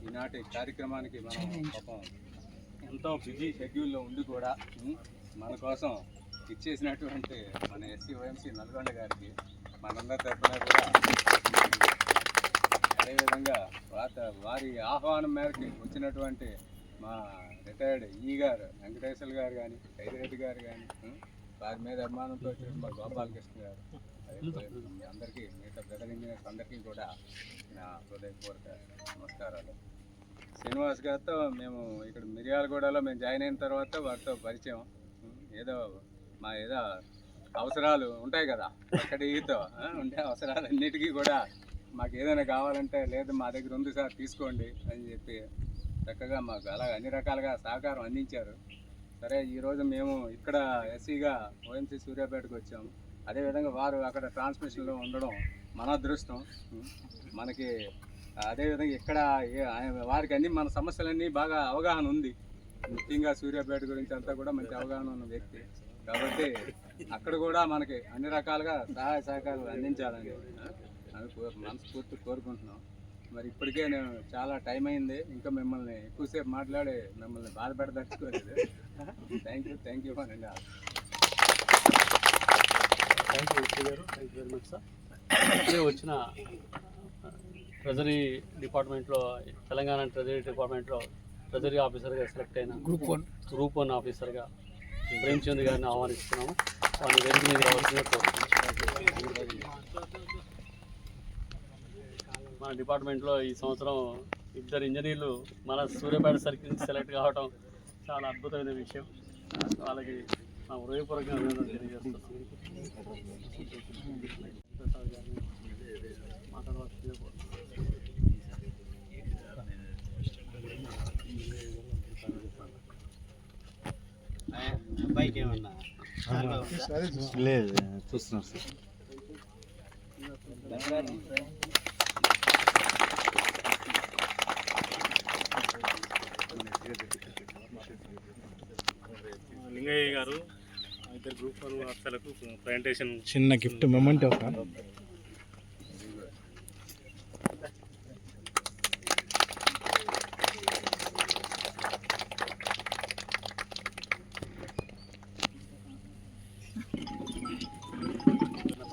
ఈనాటి కార్యక్రమానికి మనం పాపం ఎంతో బిజీ షెడ్యూల్లో ఉండి కూడా మన కోసం ఇచ్చేసినటువంటి మన SCOMC నల్గొండ గారికి మనందరి తరఫున కూడా, అదేవిధంగా వారి ఆహ్వానం మేరకు వచ్చినటువంటి మా రిటైర్డ్ ఈ గారు వెంకటేశ్వర గారు కానీ, ఖైరెడ్డి గారు కానీ, వారి మీద అభిమానంతో వచ్చిన మా గోపాలకృష్ణ గారు, అందరికీ మిగతా బ్రదర్ ఇంజనీర్స్ అందరికీ కూడా నా హృదయపూర్వక నమస్కారాలు. శ్రీనివాస్ గారితో మేము ఇక్కడ మిర్యాలగూడలో మేము జాయిన్ అయిన తర్వాత వారితో పరిచయం. ఏదో అవసరాలు ఉంటాయి కదా అక్కడితో ఉండే అవసరాలన్నిటికీ కూడా మాకు ఏదైనా కావాలంటే లేదు మా దగ్గర ఉంది సార్ తీసుకోండి అని చెప్పి చక్కగా మాకు అలా అన్ని రకాలుగా సహకారం అందించారు. సరే ఈరోజు మేము ఇక్కడ ఎస్సీగా OMC సూర్యాపేటకు వచ్చాము. అదేవిధంగా వారు అక్కడ ట్రాన్స్మిషన్లో ఉండడం మన అదృష్టం మనకి. అదేవిధంగా ఇక్కడ వారికి అన్ని మన సమస్యలన్నీ బాగా అవగాహన ఉంది. ముఖ్యంగా సూర్యాపేట గురించి అంతా కూడా మంచి అవగాహన ఉన్న వ్యక్తి కాబట్టి అక్కడ కూడా మనకి అన్ని రకాలుగా సహాయ సహకారాలు అందించాలని మనస్ఫూర్తి కోరుకుంటున్నాం. మరి ఇప్పటికే నేను చాలా టైం అయింది, ఇంకా మిమ్మల్ని ఎక్కువసేపు మాట్లాడి మిమ్మల్ని బాధపెడదలుచుకోలేదు. థ్యాంక్ యూ అండి. థ్యాంక్ యూ గారు, thank you very much sir. ఇప్పుడే వచ్చిన ట్రెజరీ డిపార్ట్మెంట్లో, తెలంగాణ ట్రెజరీ డిపార్ట్మెంట్లో ట్రెజరీ ఆఫీసర్గా సెలెక్ట్ అయిన గ్రూప్ 1 ఆఫీసర్గా ప్రేమ్చంద్ గారిని ఆహ్వానిస్తున్నాము. వారిని వేదిక మీద రావాల్సిందిగా కోరుతున్నాము. మన డిపార్ట్మెంట్లో ఈ సంవత్సరం 2 ఇంజనీర్లు మన సూర్యాపేట సర్కిల్ సెలెక్ట్ కావడం చాలా అద్భుతమైన విషయం. వాళ్ళకి నా హృదయపూర్వక అభినందనలు తెలియజేస్తున్నాం. అబ్బాయికి ఏమన్నా లేదు చూస్తున్నారు సార్. లింగయ్య గారు ఇద్దరు గ్రూప్ అఫ్సర్లకు ప్రజెంటేషన్ చిన్న గిఫ్ట్ మొమెంటో సార్.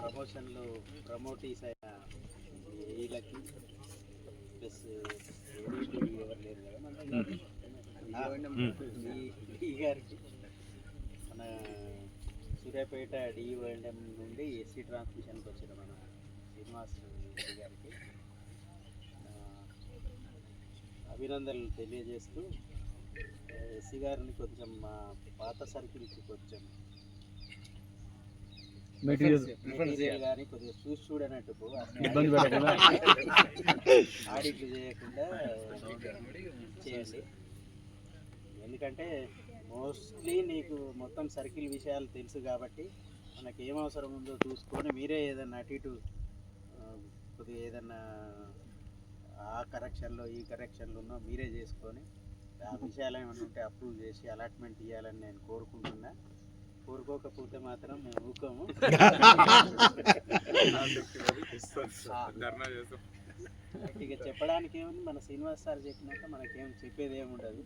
ప్రమోషన్లో ప్రమోటీస్ అయిన ఏఈలకి ప్లస్ ఎవరు లేరు కదా ఈ గారికి మన సూర్యాపేట డిఓఎండ్ఎం నుండి ఎస్సీ ట్రాన్స్మిషన్కి వచ్చిన మన శ్రీనివాస్ గారికి అభినందనలు తెలియజేస్తూ ఎస్సీ గారిని కొంచెం మా పాత సర్కిల్కి కొంచెం మెటీరియల్ కానీ కొద్దిగా చూడనట్టు ఇబ్బంది పెట్టకుండా ఆడిట్లు చేయకుండా చేయండి. ఎందుకంటే మోస్ట్లీ నీకు మొత్తం సర్కిల్ విషయాలు తెలుసు కాబట్టి మనకి ఏం అవసరం ఉందో చూసుకొని మీరే ఏదన్నా అటు ఇటు కొద్దిగా ఏదన్నా ఆ కరెక్షన్లో ఈ కరెక్షన్లో ఉన్నో మీరే చేసుకొని ఆ విషయాలు ఏమైనా ఉంటే అప్రూవ్ చేసి అలాట్మెంట్ ఇవ్వాలని నేను కోరుకుంటున్నా. కోరుకోకపోతే మాత్రం మేము ఊరుకోము. ఇక చెప్పడానికి ఏముంది, మన శ్రీనివాస్ సార్ చెప్పినాక మనకేం చెప్పేది ఏముండదు.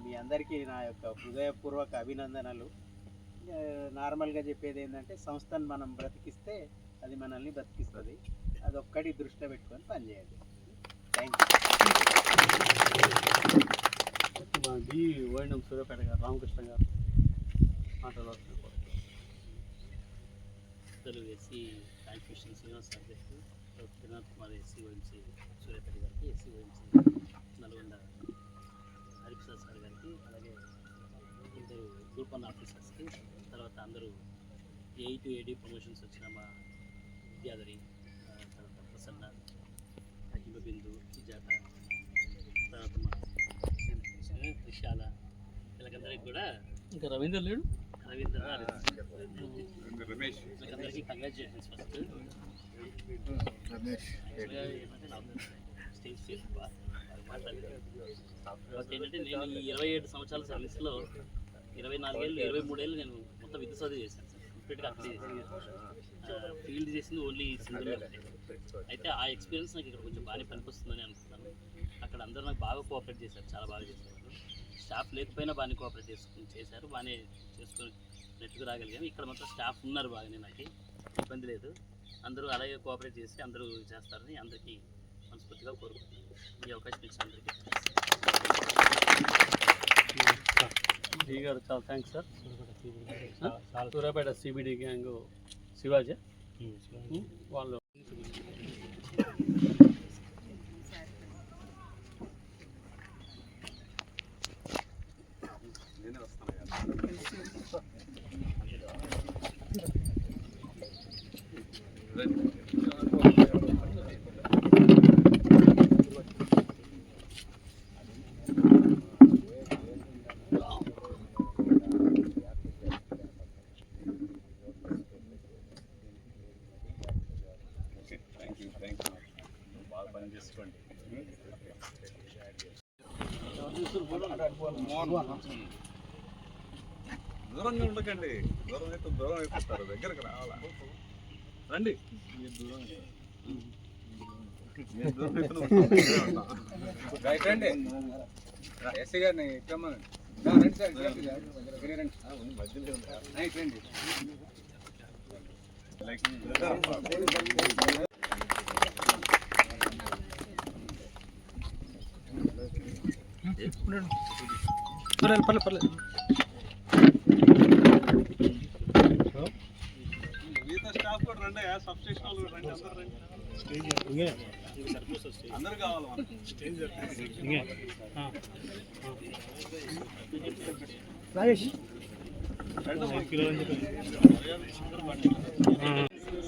మీ అందరికీ నా యొక్క హృదయపూర్వక అభినందనలు. నార్మల్గా చెప్పేది ఏంటంటే సంస్థను మనం బ్రతికిస్తే అది మనల్ని బ్రతికిస్తుంది. అదొక్కటి దృష్టిలో పెట్టుకొని పనిచేయండి. Thank you. ఓఎండ్ఎం సూర్యాపేట గారు రామకృష్ణ గారు మాట్లాడారు. Telugu SC transmission Srinivas sir గారికి, త్రినాథ్ కుమార్ ఎస్సీ ఓఎంసీ సూర్యాపేట గారికి, SC OMC Nalgonda Hariprasad sir గారికి, అలాగే ఇద్దరు గ్రూప్ 1 ఆఫీసర్స్కి, తర్వాత అందరూ ఏఈ టు ఏడీ ప్రమోషన్స్ వచ్చిన మా విద్యాధరి, తర్వాత ప్రసన్న, హిమబిందు, సుజాత, తర్వాత మా విశాల, వీళ్ళకందరికీ కూడా ఇంకా రవీంద్ర లేడు, రవీంద్ర రమేష్ అందరికీ కంగ్రాచులేషన్స్. ఫస్ట్ ఏంటంటే నేను ఈ 27 సంవత్సరాల సర్వీస్లో 24 ఏళ్ళు 23 ఏళ్ళు నేను మొత్తం విద్యుత్ చదువు చేశాను సార్. కంప్లీట్గా అప్లై చేశాను. ఫీల్డ్ చేసింది ఓన్లీ సింగిల్. అయితే ఆ ఎక్స్పీరియన్స్ నాకు ఇక్కడ కొంచెం బాగానే పనికొస్తుందని అనుకుంటున్నాను. అక్కడ అందరూ నాకు బాగా కోఆపరేట్ చేశారు, చాలా బాగా చేశారు. స్టాఫ్ లేకపోయినా బాగానే కోఆపరేట్ చేశారు, బాగానే చేసుకొని నెట్టుకు రాగలిగాము. ఇక్కడ మొత్తం స్టాఫ్ ఉన్నారు బాగానే, నాకు ఇబ్బంది లేదు. అందరూ అలాగే కోఆపరేట్ చేసి అందరూ చేస్తారని అందరికీ మనస్ఫూర్తిగా కోరుకుంటున్నాను. ఈ అవకాశం ఇచ్చిన అందరికీ జీ గారు చాలా thanks sir. Suryapet CBD gang Shivaji వాళ్ళు బాగా పని చేసుకోండి. దూరంగా ఉండకండి, దూరం అయితే దూరం అయిపోతారు, దగ్గరకు రావాలా. రండి, రండి ఎస్సీ గారిని రండి సార్, మధ్యలో రండి. పర్లేదు. మిగతా స్టాఫ్ కూడా రండి, సబ్ స్టేషన్ వాళ్ళు రండి, అందరు రండి. అందరు కావాలి మనకి.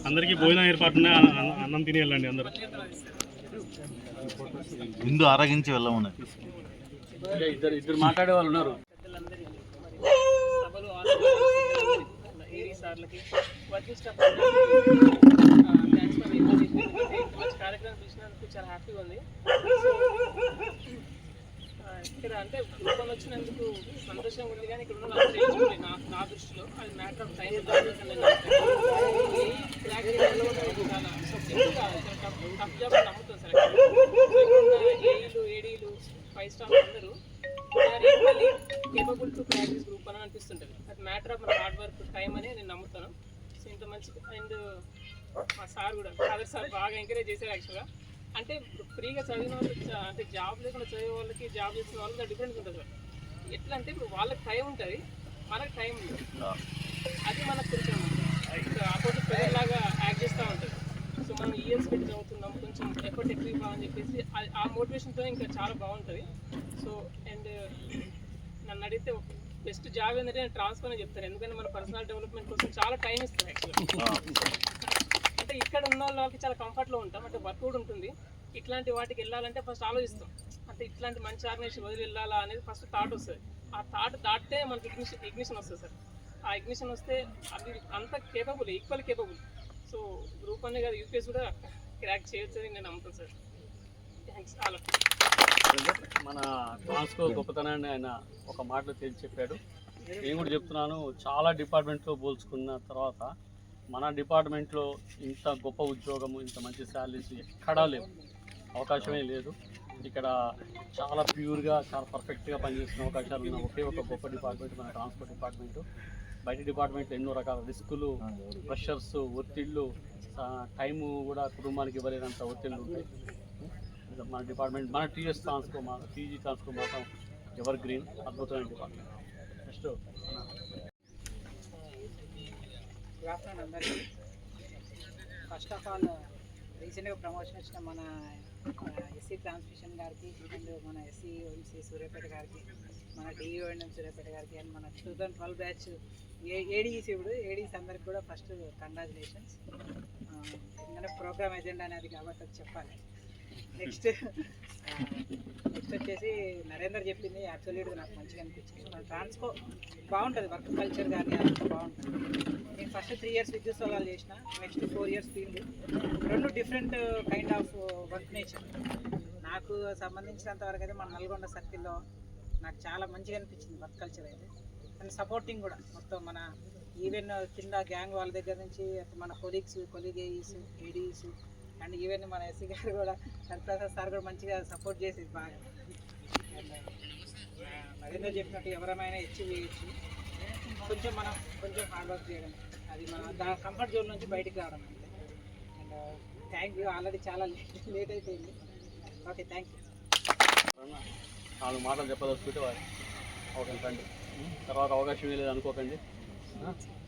అందరికీ భోజనం ఏర్పాటు ఉన్నాయి, అన్నం తిని వెళ్ళండి అందరూ. ముందు ఆరగించి వెళ్ళమని ఇద్దరు మాట్లాడే వాళ్ళు ఉన్నారు. సభలు సార్లకి working staff thanks for invitation. ఎందుకంటే ఇంత మంచి కార్యక్రమం చూసినందుకు చాలా హ్యాపీగా ఉంది. ఇక్కడ అంటే గ్రూప్ వన్ వచ్చినందుకు సంతోషంగా ఉంది, కానీ ఇక్కడ ఉన్న వాళ్ళు తెలుసుకోండి నా దృష్టిలో అది మ్యాటర్ ఆఫ్ టైం. చాలా టఫ్ జాబ్ నమ్ముతాం సార్. ఇక్కడ ఉన్న ఏఈలు ఏడీలు 5 స్టాఫ్ అందరూ equally capable to practice group అని అనిపిస్తుంటుంది. అది మ్యాటర్ ఆఫ్ మన హార్డ్ వర్క్ టైం అని నేను నమ్ముతాను. సో ఇంత మంచి అండ్ మా సార్ కూడా ఫాదర్ సార్ బాగా ఎంకరేజ్ చేశారు. యాక్చువల్గా అంటే ఫ్రీగా చదివిన వాళ్ళు అంటే జాబ్ లేకుండా చదివే వాళ్ళకి జాబ్ చేసిన వాళ్ళకి డిఫరెన్స్ ఉంటుంది సార్. ఎట్లా అంటే ఇప్పుడు వాళ్ళకి టైం ఉంటుంది, మనకు టైం ఉంటుంది. అది మనకు కొంచెం ఆపోజిట్ లాగా యాక్ట్ చేస్తూ ఉంటుంది. సో మనం ఇయర్స్ పెట్టి చదువుతున్నాం, కొంచెం ఎఫర్ట్ ఎక్కువ ఇవ్వాలని చెప్పేసి ఆ మోటివేషన్తో ఇంకా చాలా బాగుంటుంది. సో అండ్ నన్ను అడిగితే బెస్ట్ జాబ్ ఏంటంటే నేను ట్రాన్స్ఫర్ అని చెప్తాను. ఎందుకంటే మన పర్సనల్ డెవలప్మెంట్ కోసం చాలా టైం ఇస్తాను యాక్చువల్గా. అంటే ఇక్కడ ఉన్న వాళ్ళకి చాలా కంఫర్ట్లో ఉంటాం, అంటే వర్క్ కూడా ఉంటుంది. ఇట్లాంటి వాటికి వెళ్ళాలంటే ఫస్ట్ ఆలోచిస్తాం, అంటే ఇట్లాంటి మంచి ఆర్గనైజేషన్ వదిలి వెళ్ళాలా అనేది ఫస్ట్ థాట్ వస్తుంది. ఆ థాట్ దాటితే మనకి ఇగ్నిషన్ వస్తుంది సార్. ఆ ఇగ్నిషన్ వస్తే అది అంత capable, equal capable. So group అనే కాదు, యూపీఎస్ కూడా క్రాక్ చేయొచ్చు అని నేను నమ్ముతాను సార్. Thanks all. మన ట్రాన్స్కో గొప్పతనాన్ని ఆయన ఒక మాటలో తేల్చి చెప్పాడు. నేను కూడా చెప్తున్నాను, చాలా డిపార్ట్మెంట్లో పోల్చుకున్న తర్వాత మన డిపార్ట్మెంట్లో ఇంత గొప్ప ఉద్యోగము, ఇంత మంచి శాలరీస్ ఎక్కడా లేవు, అవకాశమే లేదు. ఇక్కడ చాలా ప్యూర్గా, చాలా పర్ఫెక్ట్గా పనిచేస్తున్న అవకాశాలు ఉన్న ఒకే ఒక గొప్ప డిపార్ట్మెంట్ మన ట్రాన్స్పోర్ట్ డిపార్ట్మెంటు. బయట డిపార్ట్మెంట్లో ఎన్నో రకాల రిస్కులు, ప్రెషర్స్, ఒత్తిళ్ళు, టైము కూడా కుటుంబానికి ఇవ్వలేనంత ఒత్తిళ్ళు ఉంటాయి. మన డిపార్ట్మెంట్, మన టీఎస్ ట్రాన్స్కో, మన టీజీ ట్రాన్స్కో మాత్రం ఎవర్ గ్రీన్, అద్భుతమైన డిపార్ట్మెంట్. నెక్స్ట్ గుడ్ ఆఫ్టర్నూన్ అందరికీ. ఫస్ట్ ఆఫ్ ఆల్ రీసెంట్గా ప్రమోషన్ వచ్చిన మన ఎస్సీ ట్రాన్స్మిషన్ గారికి అండ్ మన ఎస్సీ ఓఎంసీ సూర్యాపేట గారికి, మన డిఈఓఎంఎం సూర్యాపేట గారికి అండ్ మన 2012 బ్యాచ్ ఏడీఈసీ ఏడీసీ అందరికి కూడా ఫస్ట్ కంగ్రాచులేషన్స్. ఎందుకంటే ప్రోగ్రామ్ ఎజెండా అనేది కాబట్టి అది చెప్పాలి. నెక్స్ట్ వచ్చేసి నరేందర్ చెప్పింది అబ్సల్యూట్గా నాకు మంచిగా అనిపించింది. మన ట్రాన్స్కో బాగుంటుంది, వర్క్ కల్చర్ కానీ అంతా బాగుంటుంది. నేను ఫస్ట్ 3 years విద్యుత్ సోలాలు చేసిన, నెక్స్ట్ 4 years ఫీల్డ్. రెండు different kind of work nature. నాకు సంబంధించినంత వరకు అయితే మన నల్గొండ సర్కిల్లో నాకు చాలా మంచిగా అనిపించింది వర్క్ కల్చర్ అయితే. అండ్ సపోర్టింగ్ కూడా మొత్తం మన ఈవెన్ కింద గ్యాంగ్ వాళ్ళ దగ్గర నుంచి మన కొలీగ్ ఏఈస్, ఏడీఈస్ అండ్ ఈవెన్ మన ఎస్సీ గారు కూడా హరిప్రసాద్ సార్ కూడా మంచిగా సపోర్ట్ చేసేది బాగా. అండ్ నరేంద్ర చెప్పినట్టు ఎవరైనా అచీవ్ చేయొచ్చు, కొంచెం మనం కొంచెం హార్డ్ వర్క్ చేయడం, అది మన కంఫర్ట్ జోన్ నుంచి బయటికి రావడం అంతే. అండ్ థ్యాంక్ యూ, ఆల్రెడీ చాలా లేట్ అయిపోయింది. Okay, thank you. 4 మాటలు చెప్పదలుచుకుంటే అవకండి, తర్వాత అవకాశం లేదు అనుకోకండి.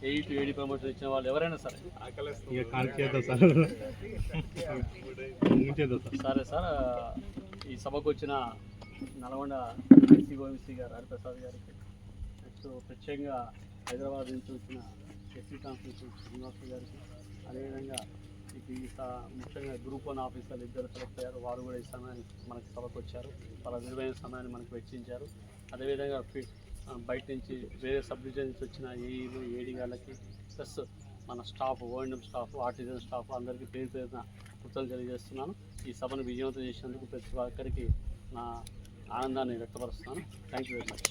8 to 80 ప్రమోషన్ ఇచ్చిన వాళ్ళు ఎవరైనా సరే సరే సార్, ఈ సభకు వచ్చిన నల్గొండ ఎస్సీ ఓఎంసీ గారు హరిప్రసాద్ గారికి, నెక్స్ట్ ప్రత్యేకంగా హైదరాబాద్ నుంచి వచ్చిన ఎస్సీ ట్రాన్స్మిషన్ శ్రీనివాస్ గారికి, అదేవిధంగా ఈ ముఖ్యంగా గ్రూప్ 1 ఆఫీసర్లు 2 సెలెక్ట్ అయ్యారు, వారు కూడా ఈ సమయానికి మనకి సభకు వచ్చారు, వాళ్ళ విలువైన సమయాన్ని మనకు వెచ్చించారు. అదేవిధంగా బయట నుంచి వేరే సబ్ డివిజన్ నుంచి వచ్చిన ఏఈలు, ఏడీ వాళ్ళకి, ప్లస్ మన స్టాఫ్, ఓఎంఎం స్టాఫ్, ఆర్టిజన్ స్టాఫ్ అందరికీ పేరు పేరున కృతజ్ఞతలు తెలియజేస్తున్నాను. ఈ సభను విజయవంతం చేసినందుకు ప్రతి ఒక్కరికి నా ఆనందాన్ని వ్యక్తపరుస్తున్నాను. Thank you very much.